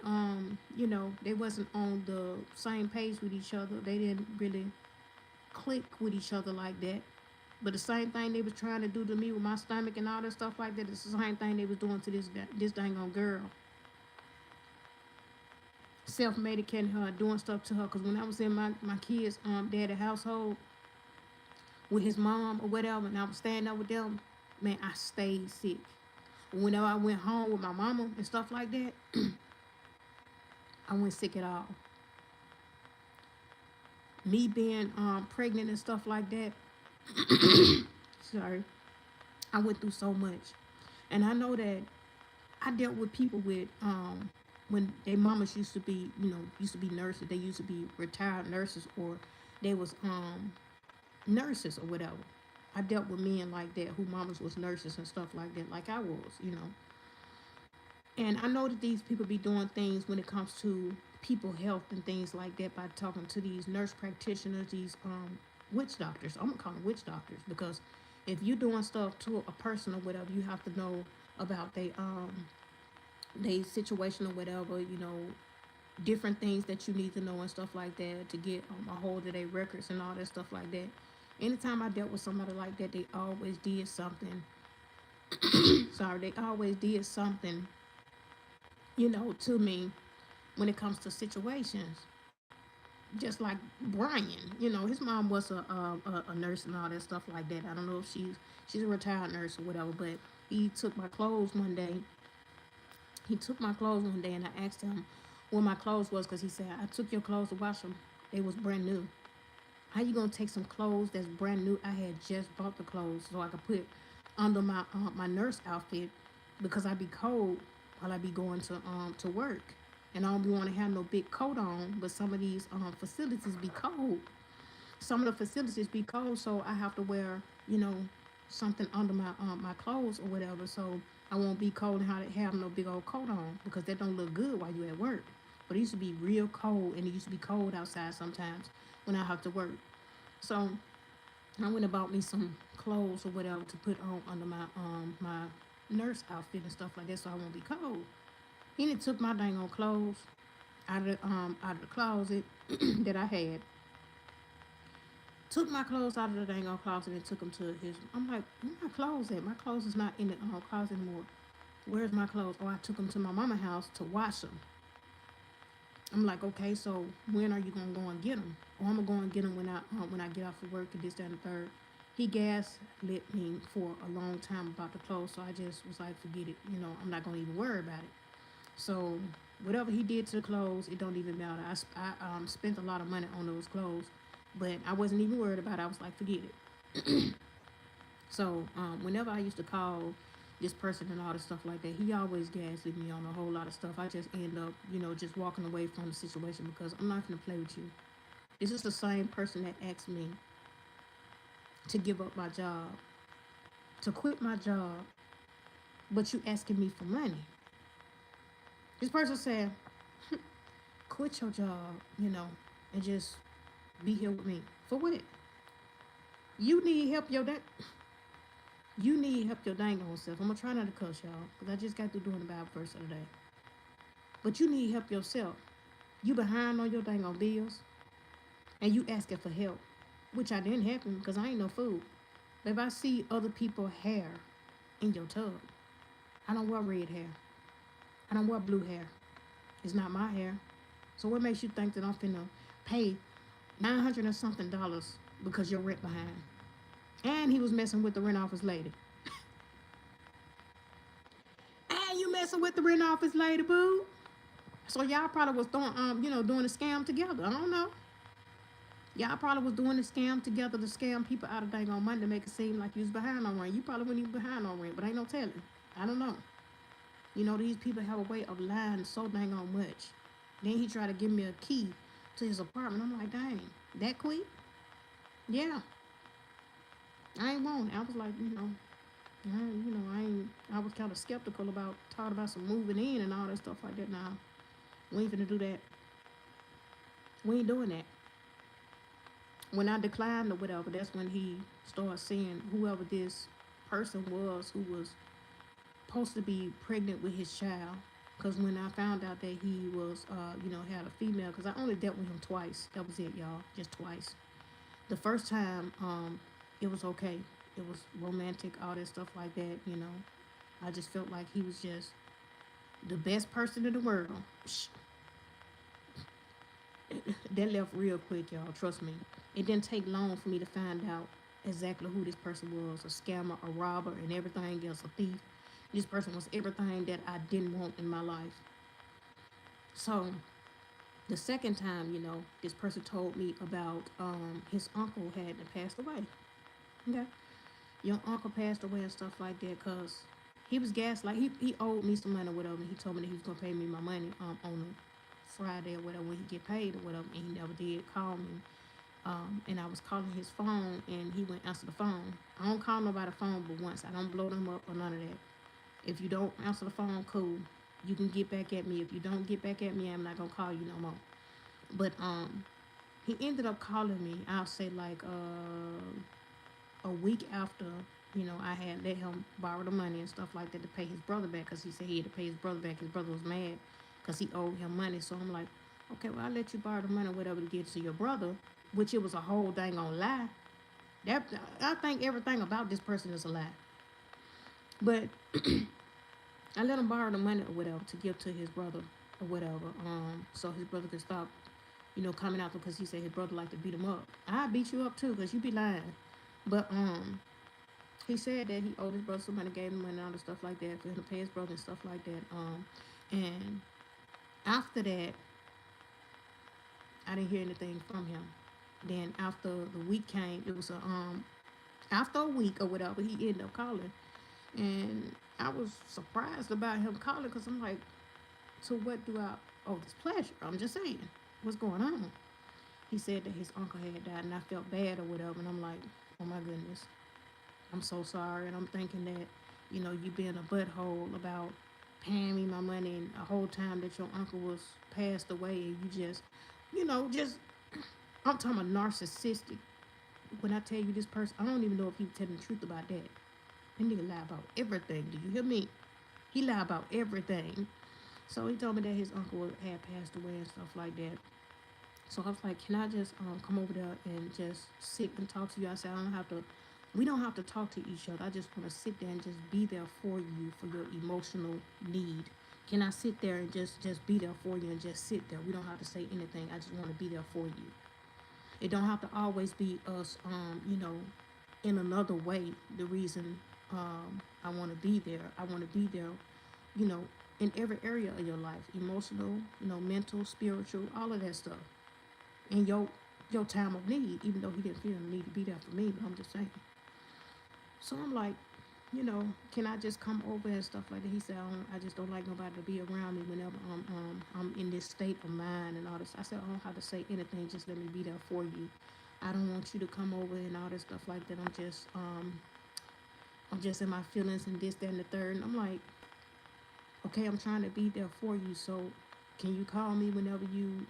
they wasn't on the same page with each other. They didn't really click with each other like that. But the same thing they was trying to do to me with my stomach and all that stuff like that, it's the same thing they was doing to this dang on girl. Self-medicating her, doing stuff to her. Because when I was in my kids' daddy household with his mom or whatever, and I was staying up with them, man, I stayed sick. Whenever I went home with my mama and stuff like that, I went sick at all. Me being pregnant and stuff like that, sorry, I went through so much. And I know that I dealt with people with when their mamas used to be nurses. They used to be retired nurses, or they was nurses or whatever. I dealt with men like that who mamas was nurses and stuff like that, like I was. And I know that these people be doing things when it comes to people health and things like that by talking to these nurse practitioners, these witch doctors. I'm gonna call them witch doctors, because if you're doing stuff to a person or whatever, you have to know about they situation or whatever, different things that you need to know and stuff like that to get a hold of their records and all that stuff like that. Anytime I dealt with somebody like that, they always did something. Sorry, they always did something, to me when it comes to situations. Just like Brian, his mom was a nurse and all that stuff like that. I don't know if she's a retired nurse or whatever, but he took my clothes one day. And I asked him where my clothes was, because he said, I took your clothes to wash them. They was brand new. How you gonna take some clothes that's brand new? I had just bought the clothes so I could put under my my nurse outfit, because I be cold while I be going to work, and I don't be want to have no big coat on. But some of these facilities be cold. Some of the facilities be cold, so I have to wear something under my clothes or whatever, so I won't be cold and have no big old coat on, because that don't look good while you at work. But it used to be real cold, and it used to be cold outside sometimes when I have to work. So I went and bought me some clothes or whatever to put on under my nurse outfit and stuff like that, so I won't be cold. He done took my dang on clothes out of the closet that I had. Took my clothes out of the dang on closet and took them to his. I'm like, where my clothes at? My clothes is not in the closet anymore. Where's my clothes? Oh, I took them to my mama's house to wash them. I'm like, okay, so when are you gonna go and get them? Oh, I'm gonna go and get them when I get off of work, and this, that, and the third. He gaslit me for a long time about the clothes, so I just was like, forget it. I'm not gonna even worry about it. So whatever he did to the clothes, it don't even matter. I spent a lot of money on those clothes, but I wasn't even worried about it. I was like, forget it. So whenever I used to call this person and all this stuff like that, he always gaslit me on a whole lot of stuff. I just end up, just walking away from the situation, because I'm not going to play with you. This is the same person that asked me to give up my job, to quit my job, but you asking me for money. This person said, quit your job, and just be here with me. For what? You need help your dang on self. I'm gonna try not to cuss, y'all, because I just got through doing the Bible verse of the day. But you need help yourself. You behind on your dang on bills, and you asking for help, which I didn't happen, because I ain't no fool. But if I see other people's hair in your tub, I don't wear red hair. I don't wear blue hair. It's not my hair. So what makes you think that I'm finna pay $900 and something because your rent behind? And he was messing with the rent office lady. And you messing with the rent office lady, boo. So y'all probably was doing the scam together. I don't know. Y'all probably was doing the scam together to scam people out of dang on money to make it seem like you was behind on rent. You probably wasn't even behind on rent, but ain't no telling. I don't know. You know, these people have a way of lying so dang on much. Then he tried to give me a key to his apartment. I'm like, dang, that quick? Yeah, I ain't want it. I was like, I ain't. I was kind of skeptical about talking about some moving in and all that stuff like that. Now we ain't finna do that. We ain't doing that. When I declined or whatever, that's when he started seeing whoever this person was who was supposed to be pregnant with his child. Because when I found out that he was, had a female, because I only dealt with him twice. That was it, y'all, just twice. The first time, it was okay. It was romantic, all that stuff like that. I just felt like he was just the best person in the world. That left real quick, y'all. Trust me. It didn't take long for me to find out exactly who this person was: a scammer, a robber, and everything else, a thief. This person was everything that I didn't want in my life. So the second time, this person told me about his uncle had passed away. Okay, your uncle passed away and stuff like that, cause he was gaslight. He owed me some money or whatever. He told me that he was gonna pay me my money on a Friday or whatever when he get paid or whatever, and he never did call me. And I was calling his phone, and he wouldn't answer the phone. I don't call nobody phone but once. I don't blow them up or none of that. If you don't answer the phone, cool. You can get back at me. If you don't get back at me, I'm not gonna call you no more. But he ended up calling me. I'll say like a week after I had let him borrow the money and stuff like that to pay his brother back, because he said he had to pay his brother back. His brother was mad because he owed him money. So I'm like, okay, well, I'll let you borrow the money or whatever to give to your brother, which it was a whole dang on lie. That I think everything about this person is a lie. But I let him borrow the money or whatever to give to his brother or whatever. So his brother could stop, coming out, because he said his brother like to beat him up. I beat you up too, because you be lying. But he said that he owed his brother some money, gave him money and all the stuff like that for him to pay his brother and stuff like that. And after that, I didn't hear anything from him. Then after the week came, it was after a week or whatever, he ended up calling, and I was surprised about him calling, because I'm like, so what do I owe this pleasure? I'm just saying, what's going on? He said that his uncle had died, and I felt bad or whatever, and I'm like, oh my goodness, I'm so sorry. And I'm thinking that, you being a butthole about paying me my money, and a whole time that your uncle was passed away, and you just I'm talking about narcissistic. When I tell you this person, I don't even know if he was telling the truth about that. That nigga lie about everything. Do you hear me? He lie about everything. So he told me that his uncle had passed away and stuff like that. So I was like, can I just come over there and just sit and talk to you? I said, we don't have to talk to each other. I just want to sit there and just be there for you, for your emotional need. Can I sit there and just be there for you and just sit there? We don't have to say anything. I just want to be there for you. It don't have to always be us, in another way. The reason I want to be there. I want to be there, you know, in every area of your life, emotional, mental, spiritual, all of that stuff. In your time of need, even though he didn't feel the need to be there for me, but I'm just saying. So I'm like, can I just come over and stuff like that? He said, I just don't like nobody to be around me whenever I'm in this state of mind and all this. I said, I don't have to say anything. Just let me be there for you. I don't want you to come over and all this stuff like that. I'm just in my feelings and this, that, and the third. And I'm like, okay, I'm trying to be there for you. So can you call me whenever you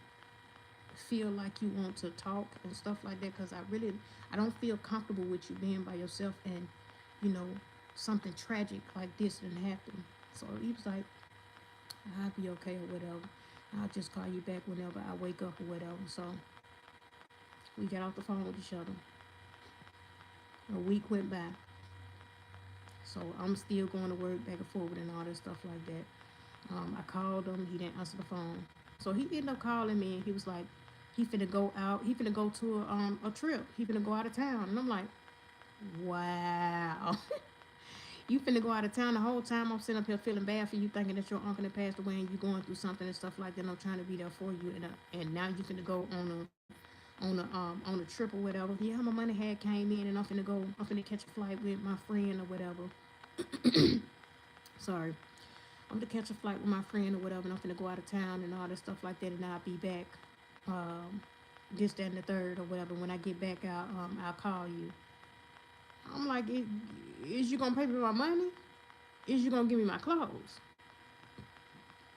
feel like you want to talk and stuff like that? Because I don't feel comfortable with you being by yourself, and you know something tragic like this didn't happen. So he was like, I'll be okay or whatever. I'll just call you back whenever I wake up or whatever. So we got off the phone with each other. A week went by. So I'm still going to work back and forward and all that stuff like that. I called him. He didn't answer the phone. So he ended up calling me, and he was like, he finna go out. He finna go to a trip. He finna go out of town. And I'm like, wow. You finna go out of town. The whole time I'm sitting up here feeling bad for you, thinking that your uncle had passed away and you going through something and stuff like that. And I'm trying to be there for you, and now you finna go on on a trip or whatever. Yeah, my money had came in and I'm finna catch a flight with my friend or whatever. Sorry. I'm gonna catch a flight with my friend or whatever, and I'm gonna go out of town and all that stuff like that, and I'll be back, this, that, and the third or whatever. When I get back, I'll call you. I'm like, is you gonna pay me my money? Is you gonna give me my clothes?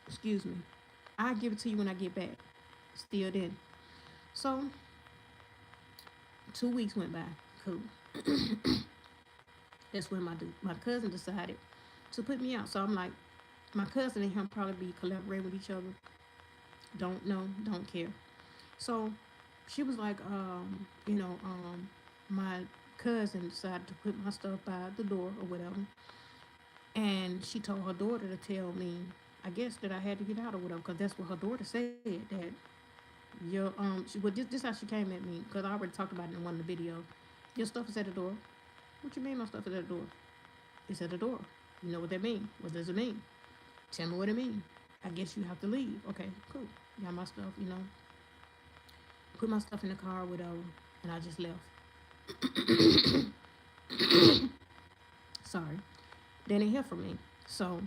Excuse me. I'll give it to you when I get back. Still didn't. So 2 weeks went by. Cool. That's when my cousin decided to put me out. So I'm like, my cousin and him probably be collaborating with each other. Don't know, don't care. So she was like, my cousin decided to put my stuff by the door or whatever. And she told her daughter to tell me, I guess, that I had to get out or whatever, because that's what her daughter said, that this how she came at me, because I already talked about it in one of the videos. Your stuff is at the door. What you mean my stuff is at the door? It's at the door. You know what that means? What does it mean? Tell me what it means. I guess you have to leave. Okay, cool. Got my stuff, put my stuff in the car or whatever, and I just left. Sorry. They didn't hear from me. So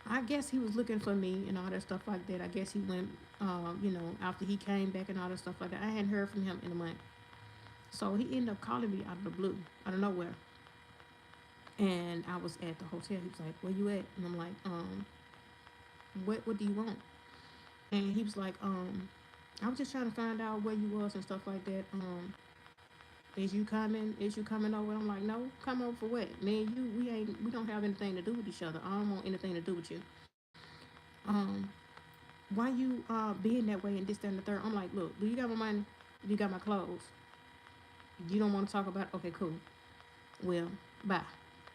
I guess he was looking for me and all that stuff like that. I guess he went, after he came back and all that stuff like that. I hadn't heard from him in a month. So he ended up calling me out of the blue, out of nowhere. And I was at the hotel. He was like, where you at? And I'm like, what do you want? And he was like, I was just trying to find out where you was and stuff like that. Is you coming over? I'm like, no, come over for what? Me and you, we don't have anything to do with each other. I don't want anything to do with you. Why you being that way and this, that, and the third? I'm like, look, do you got my money? Do you got my clothes? You don't want to talk about it? Okay, cool. Well, bye.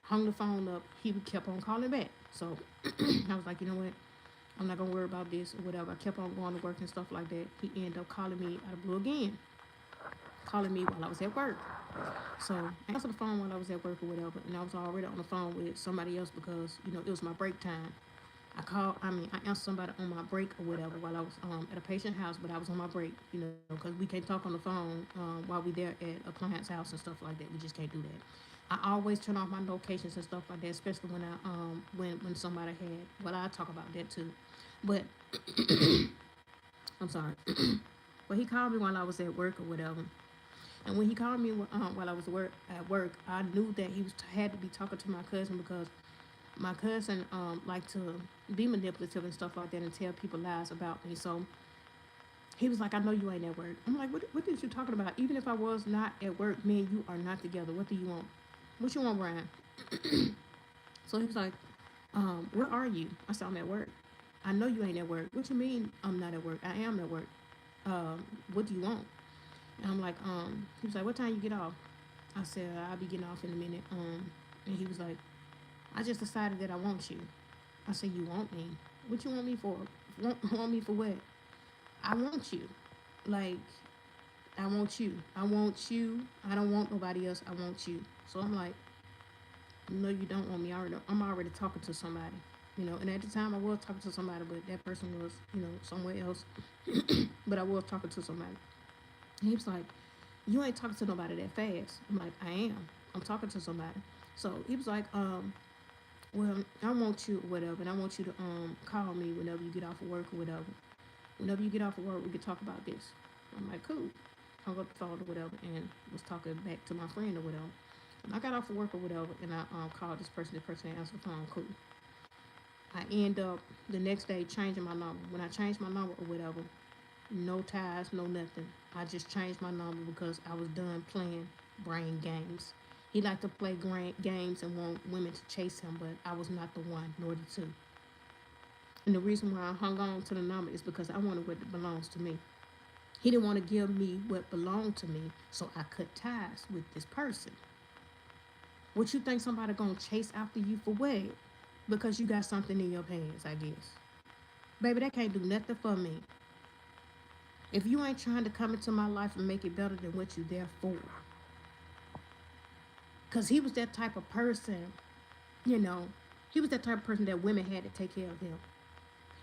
Hung the phone up. He kept on calling back. So I was like, you know what? I'm not gonna worry about this or whatever. I kept on going to work and stuff like that. He ended up calling me out of blue again. Calling me while I was at work. So I answered the phone while I was at work or whatever, and I was already on the phone with somebody else because, it was my break time. I answered somebody on my break or whatever while I was at a patient house, but I was on my break, because we can't talk on the phone while we there at a client's house and stuff like that. We just can't do that. I always turn off my notifications and stuff like that, especially when when somebody had. Well, I talk about that too, but I'm sorry. But he called me while I was at work or whatever. And when he called me while I was at work, I knew that he had to be talking to my cousin, because my cousin liked to be manipulative and stuff like that and tell people lies about me. So he was like, I know you ain't at work. I'm like, what is you talking about? Even if I was not at work, me and you are not together. What do you want? What you want, Brian? So he was like, where are you? I said, I'm at work. I know you ain't at work. What you mean I'm not at work? I am at work. What do you want? And I'm like, he was like, what time you get off? I said, I'll be getting off in a minute. And he was like, I just decided that I want you. I said, you want me? What you want me for? Want me for what? I want you. Like, I want you. I want you. I don't want nobody else. I want you. So I'm like, no, you don't want me. I'm already talking to somebody. And at the time I was talking to somebody, but that person was, somewhere else. But I was talking to somebody. And he was like, you ain't talking to nobody that fast. I'm like, I am. I'm talking to somebody. So he was like, well, I want you or whatever, and I want you to call me whenever you get off of work or whatever. Whenever you get off of work, we can talk about this. I'm like, cool. Hung up the phone or whatever and was talking back to my friend or whatever. And I got off of work or whatever, and I called this person. The person answered the phone. Cool. I end up the next day changing my number. When I changed my number or whatever, no ties, no nothing. I just changed my number because I was done playing brain games. He liked to play games and want women to chase him, but I was not the one, nor the two. And the reason why I hung on to the number is because I wanted what belongs to me. He didn't want to give me what belonged to me, so I cut ties with this person. What you think somebody gonna chase after you for what? Because you got something in your pants, I guess. Baby, that can't do nothing for me. If you ain't trying to come into my life and make it better than what you're there for. Because he was that type of person, he was that type of person that women had to take care of him.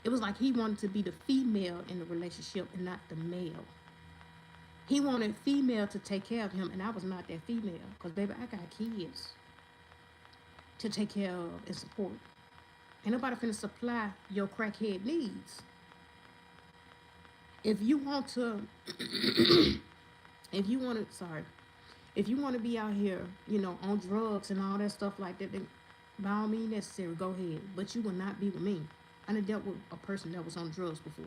It was like he wanted to be the female in the relationship and not the male. He wanted female to take care of him, and I was not that female. Because, baby, I got kids to take care of and support. Ain't nobody finna supply your crackhead needs. If you want to, if you want to, sorry, if you want to be out here, on drugs and all that stuff like that, then by all means necessary, go ahead. But you will not be with me. I done dealt with a person that was on drugs before.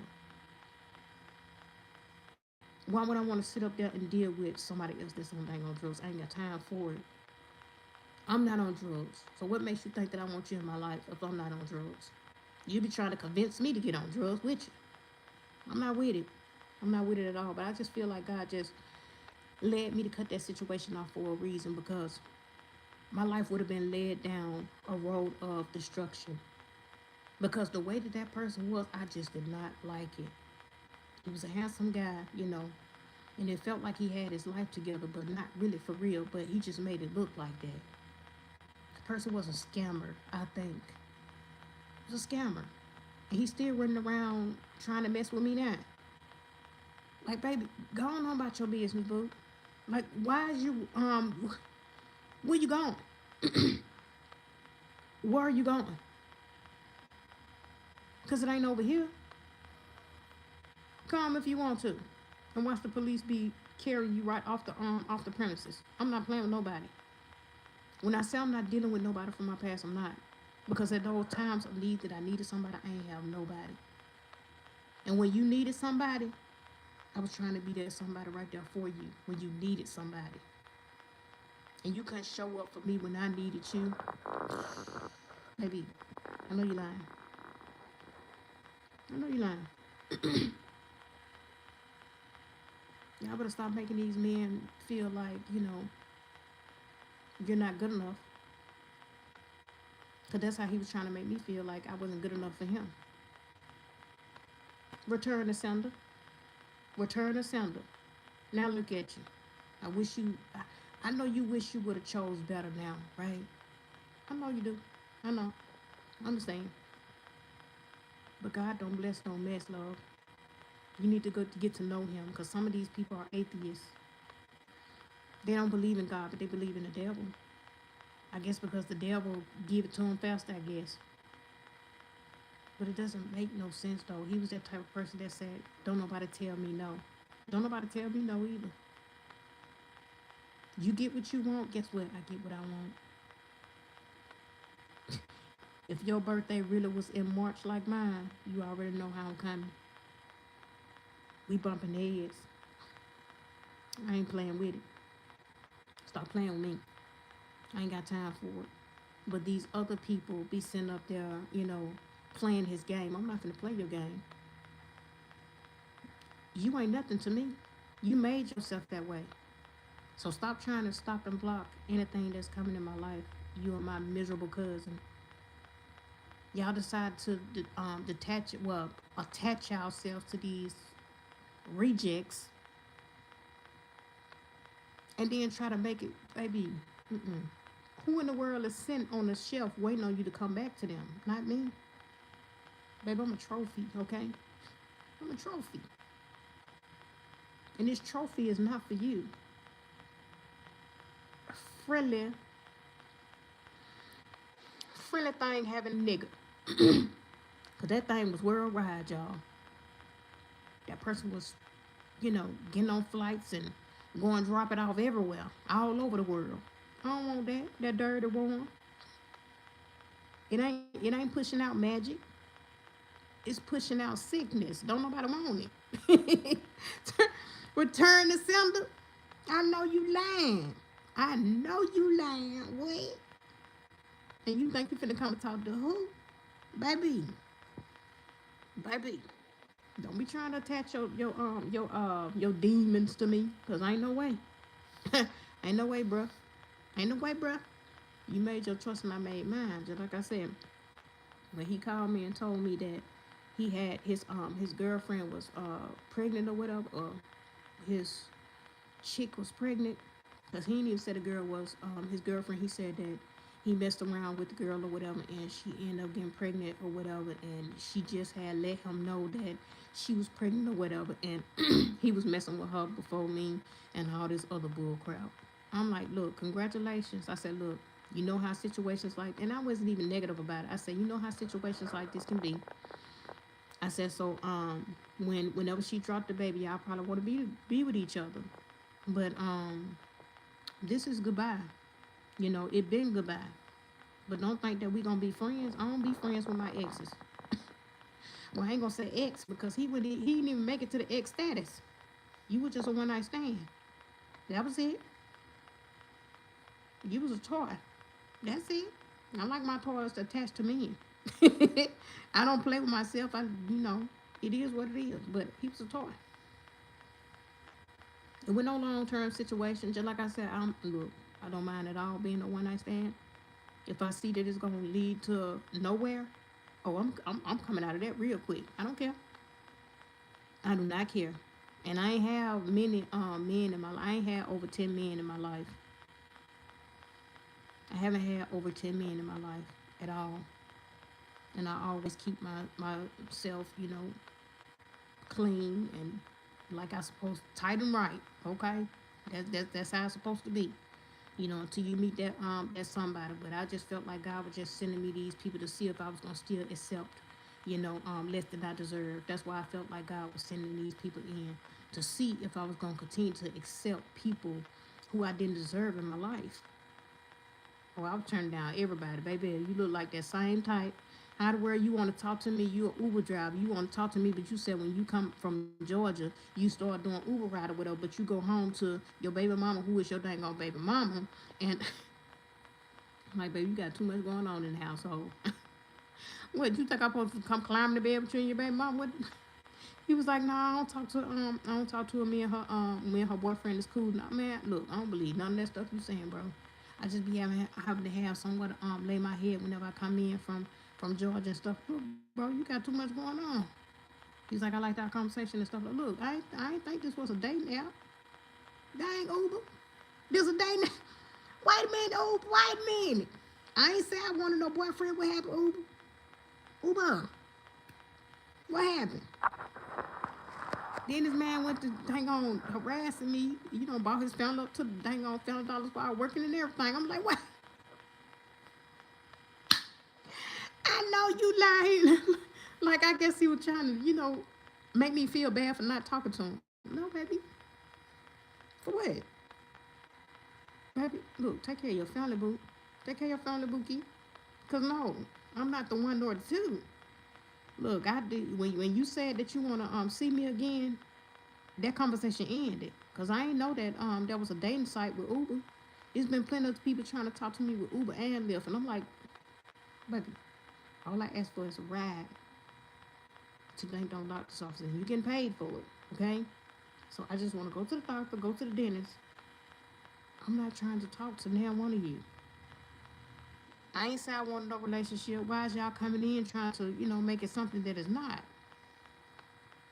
Why would I want to sit up there and deal with somebody else that's on drugs? I ain't got time for it. I'm not on drugs. So what makes you think that I want you in my life if I'm not on drugs? You be trying to convince me to get on drugs with you. I'm not with it. I'm not with it at all. But I just feel like God just led me to cut that situation off for a reason, because my life would have been led down a road of destruction. Because the way that that person was, I just did not like it. He was a handsome guy, and it felt like he had his life together, but not really for real. But he just made it look like that. The person was a scammer, I think. He was a scammer. And he's still running around trying to mess with me now. Like, baby, go on about your business, boo. Like, why is you, where you going? Where are you going? Because it ain't over here. Come if you want to. And watch the police be carrying you right off the premises. I'm not playing with nobody. When I say I'm not dealing with nobody from my past, I'm not. Because at those times of need that I needed somebody, I ain't have nobody. And when you needed somebody, I was trying to be that somebody right there for you when you needed somebody. And you couldn't show up for me when I needed you. Baby, I know you're lying. I know you're lying. Y'all better stop making these men feel like, you're not good enough. Because that's how he was trying to make me feel, like I wasn't good enough for him. Return to sender. Return to sender. Now look at you. I know you wish you would have chose better now, right? I know you do. I know. I understand. But God don't bless no mess, love. You need to go to get to know him, because some of these people are atheists. They don't believe in God, but they believe in the devil. I guess because the devil give it to him faster, I guess. But it doesn't make no sense, though. He was that type of person that said, don't nobody tell me no. Don't nobody tell me no either. You get what you want, guess what? I get what I want. If your birthday really was in March like mine, you already know how I'm coming. We bumping heads. I ain't playing with it. Stop playing with me. I ain't got time for it. But these other people be sitting up there, playing his game. I'm not gonna play your game. You ain't nothing to me. You made yourself that way. So stop trying to stop and block anything that's coming in my life. You and my miserable cousin. Y'all decide to attach yourselves to these rejects, and then try to make it, baby. Who in the world is sitting on the shelf waiting on you to come back to them? Not me. Baby, I'm a trophy, okay? I'm a trophy. And this trophy is not for you. A friendly thing having a nigga. Because that thing was worldwide, y'all. That person was, getting on flights and going drop it off everywhere, all over the world. I don't want that dirty one. It ain't pushing out magic. It's pushing out sickness. Don't nobody want it. Return to sender. I know you lying. I know you lying. Wait. And you think you finna come and talk to who? Baby. Don't be trying to attach your demons to me, cause ain't no way. Ain't no way, bruh. Ain't no way, bruh. You made your choice and I made mine. Just like I said, when he called me and told me that he had his girlfriend was pregnant or whatever, or his chick was pregnant, cause he didn't even say the girl was his girlfriend. He said that he messed around with the girl or whatever, and she ended up getting pregnant or whatever, and she just had let him know that she was pregnant or whatever, and he was messing with her before me and all this other bull crap. I'm like, look, congratulations. I said, look, you know how situations like, and I wasn't even negative about it. I said, you know how situations like this can be. I said, so whenever she dropped the baby, y'all probably want to be with each other, but this is goodbye. You know, it been goodbye. But don't think that we gonna be friends. I don't be friends with my exes. Well, I ain't gonna say ex because he didn't even make it to the ex status. You were just a one night stand. That was it. You was a toy. That's it. I like my toys attached to me. I don't play with myself. It is what it is. But he was a toy. And with no long term situation, just like I said, look, I don't mind at all being a one night stand. If I see that it's gonna lead to nowhere, oh, I'm coming out of that real quick. I don't care. I do not care. And I ain't have many men in my life. I ain't had over 10 men in my life. I haven't had over 10 men in my life at all. And I always keep myself, clean and like I supposed, tight and right. Okay, that's how it's supposed to be. Until you meet that somebody. But I just felt like God was just sending me these people to see if I was gonna still accept, less than I deserve. That's why I felt like God was sending these people in to see if I was gonna continue to accept people who I didn't deserve in my life. Oh, I was turning down everybody, baby. You look like that same type. How the world you want to talk to me? You an Uber driver. You want to talk to me, but you said when you come from Georgia, you start doing Uber ride or whatever. But you go home to your baby mama, who is your dang old baby mama, and I'm like, baby, you got too much going on in the household. What, you think I'm supposed to come climb the bed with you and your baby mama? What? He was like, no, I don't talk to her. Me and her boyfriend is cool. No, man, look, I don't believe none of that stuff you saying, bro. I just be having to have somewhere to lay my head whenever I come in from Georgia and stuff. Look, bro, you got too much going on. He's like, I like that conversation and stuff. Like, look, I ain't think this was a dating app. That ain't Uber. This a dating app. Wait a minute, Uber. Wait a minute. I ain't say I wanted no boyfriend. What happened, Uber? Uber. What happened? Then this man went to dang on harassing me, brought his family up to the dang on family dollar spot working and everything. I'm like, what? I know you lying. Like, I guess he was trying to, make me feel bad for not talking to him. No, baby. For what? Baby, look, take care of your family, boo. Take care of your family, bookie. Because, no, I'm not the one nor the two. Look, I did. When you said that you want to see me again, that conversation ended. Because I ain't know that there was a dating site with Uber. There's been plenty of people trying to talk to me with Uber and Lyft. And I'm like, baby, all I ask for is a ride to the doctor's office. And you're getting paid for it, okay? So I just want to go to the doctor, go to the dentist. I'm not trying to talk to now one of you. I ain't say I wanted no relationship. Why is y'all coming in trying to, make it something that is not?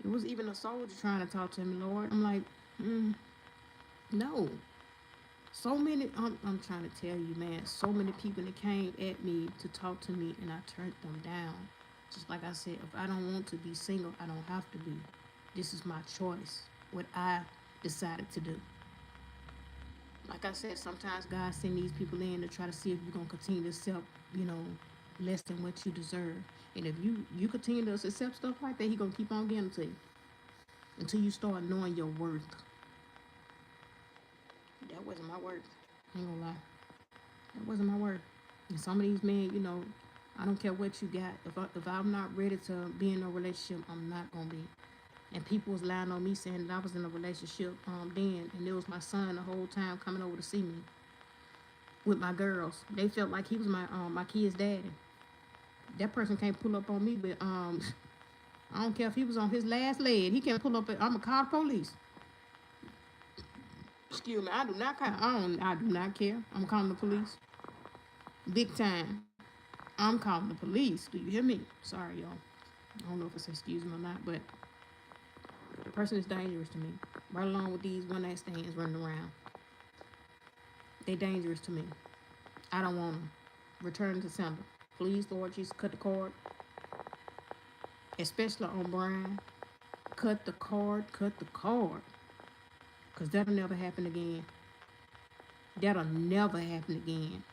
It was even a soldier trying to talk to me, Lord. I'm like, no. So many, I'm trying to tell you, man, so many people that came at me to talk to me and I turned them down. Just like I said, if I don't want to be single, I don't have to be. This is my choice, what I decided to do. Like I said, sometimes God send these people in to try to see if you're going to continue to accept, less than what you deserve. And if you continue to accept stuff like that, He going to keep on giving to you until you start knowing your worth. That wasn't my worth. I ain't gonna lie. That wasn't my worth. And some of these men, I don't care what you got. If I'm not ready to be in a relationship, I'm not going to be. And people was lying on me saying that I was in a relationship then, and it was my son the whole time coming over to see me with my girls. They felt like he was my kid's daddy. That person can't pull up on me, but I don't care if he was on his last leg. He can't pull up. I'm gonna call the police. Excuse me. I do not care. I do not care. I'm calling the police. Big time. I'm calling the police. Do you hear me? Sorry, y'all. I don't know if it's excuse me or not, but the person is dangerous to me. Right along with these one-night stands running around. They dangerous to me. I don't want them. Return to sender. Please, Lord Jesus, cut the cord, especially on Brian. Cut the cord, cut the cord. Because that'll never happen again. That'll never happen again.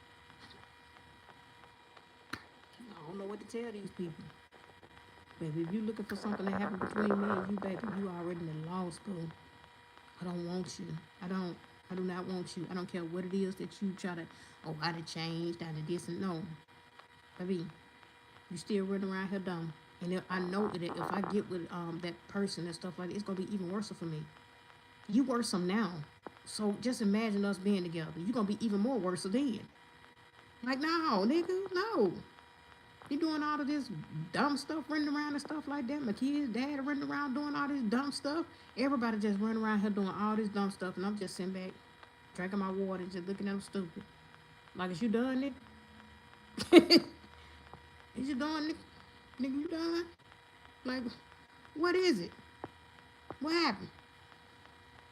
I don't know what to tell these people. Baby, if you're looking for something to happen between me and you, baby, you already in the law school. I don't want you. I do not want you. I don't care what it is that you try to, oh, I done changed, I done this and no. Baby, you still running around here dumb. And I know that if I get with that person and stuff like that, it's going to be even worse for me. You worse now. So just imagine us being together. You're going to be even more worse then. Like, no, nigga, no. You doing all of this dumb stuff, running around and stuff like that. My kids, dad running around doing all this dumb stuff. Everybody just running around here doing all this dumb stuff. And I'm just sitting back, drinking my water, just looking at them stupid. Like, is you done, nigga? Is you done, nigga? Nigga, you done? Like, what is it? What happened?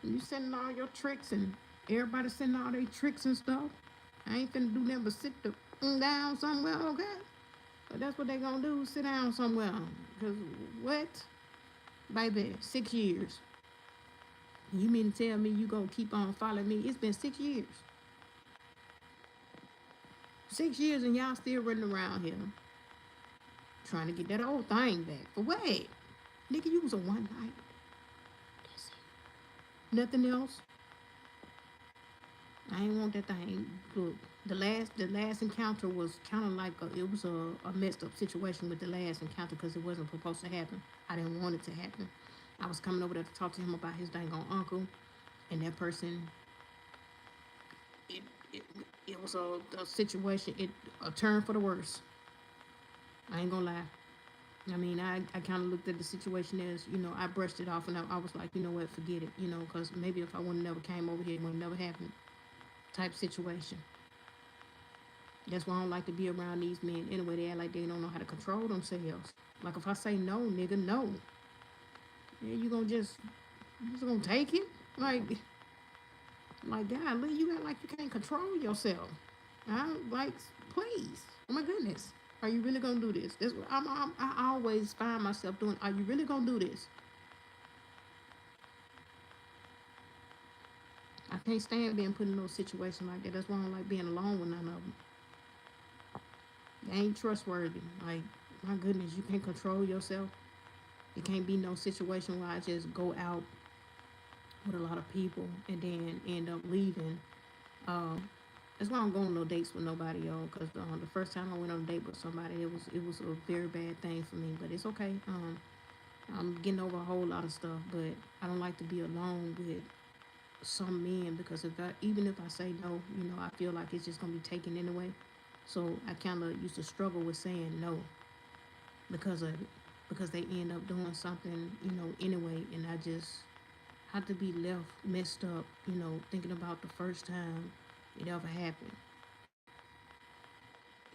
You sending all your tricks and everybody sending all their tricks and stuff. I ain't finna do nothing but sit down somewhere, okay? But that's what they gonna do, sit down somewhere. Because what? Baby, 6 years. You mean to tell me you gonna keep on following me? It's been 6 years. 6 years and y'all still running around here trying to get that old thing back. For what? Nigga, you was a one night. That's it. Nothing else. I ain't want that thing. Look, the last encounter was kind of like it was a messed up situation with the last encounter because it wasn't supposed to happen. I didn't want it to happen. I was coming over there to talk to him about his dang on uncle, and that person. It was a situation. A turn for the worse. I ain't gonna lie. I mean, I kind of looked at the situation as, I brushed it off and I was like, you know what, forget it, because maybe if I would have never came over here, it would have never happened. Type situation. That's why I don't like to be around these men. Anyway, they act like they don't know how to control themselves. Like if I say no, nigga, no. Yeah, you just gonna take it? Like golly, you act like you can't control yourself. Like, please. Oh my goodness. Are you really gonna do this? That's what I always find myself doing. Are you really gonna do this? I can't stand being put in those situations like that. That's why I don't like being alone with none of them. They ain't trustworthy. Like, my goodness, you can't control yourself. It can't be no situation where I just go out with a lot of people and then end up leaving. That's why I don't go on no dates with nobody, y'all. Because the first time I went on a date with somebody, it was a very bad thing for me. But it's okay. I'm getting over a whole lot of stuff. But I don't like to be alone with some men because even if I say no, I feel like it's just gonna be taken anyway. So I kind of used to struggle with saying no because of it, because they end up doing something, anyway, and I just have to be left messed up, thinking about the first time it ever happened.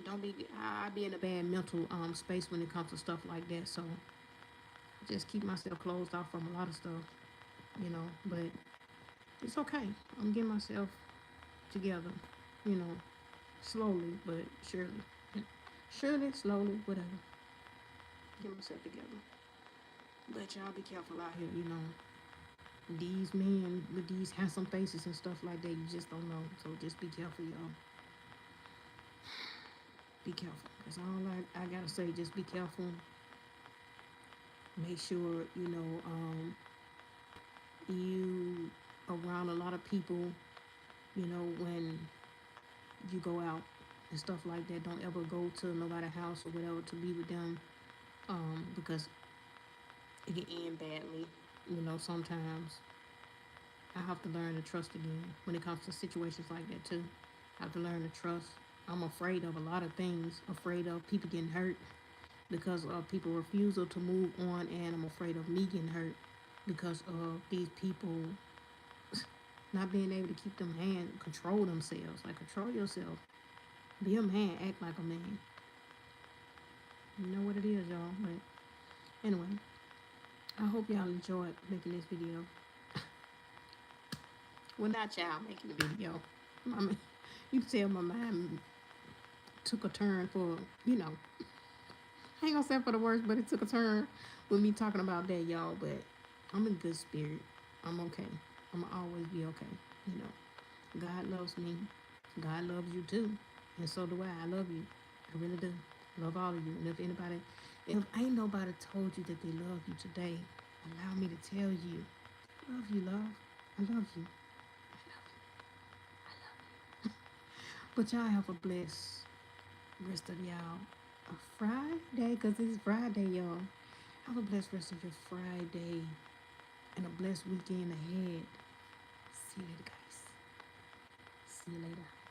I be in a bad mental space when it comes to stuff like that. So I just keep myself closed off from a lot of stuff, but it's okay. I'm getting myself together, slowly but surely. Surely, slowly, whatever. Get myself together. But y'all be careful out here, These men with these handsome faces and stuff like that, you just don't know. So just be careful, y'all. Be careful. That's all I gotta say. Just be careful. Make sure, you around a lot of people, when you go out and stuff like that. Don't ever go to nobody's house or whatever to be with them, because it can end badly. Sometimes I have to learn to trust again when it comes to situations like that too. I have to learn to trust. I'm afraid of a lot of things. Afraid of people getting hurt because of people's refusal to move on, and I'm afraid of me getting hurt because of these people not being able to keep them hands, control themselves. Like, control yourself. Be a man, act like a man. You know what it is, y'all. But anyway, I hope y'all enjoyed making this video. Well, not y'all making the video. I mean, you can tell my mind took a turn for, you know, I ain't gonna say for the worst, but it took a turn with me talking about that, y'all. But I'm in good spirit. I'm okay. I'm gonna always be okay. You know, God loves me. God loves you too, and so do I. I love you. I really do. Love all of you. And if ain't nobody told you that they love you today, allow me to tell you, I love you, love. I love you. I love you. I love you. But y'all have a blessed rest of y'all a Friday, because it's Friday, y'all. Have a blessed rest of your Friday and a blessed weekend ahead. See you later, guys. See you later.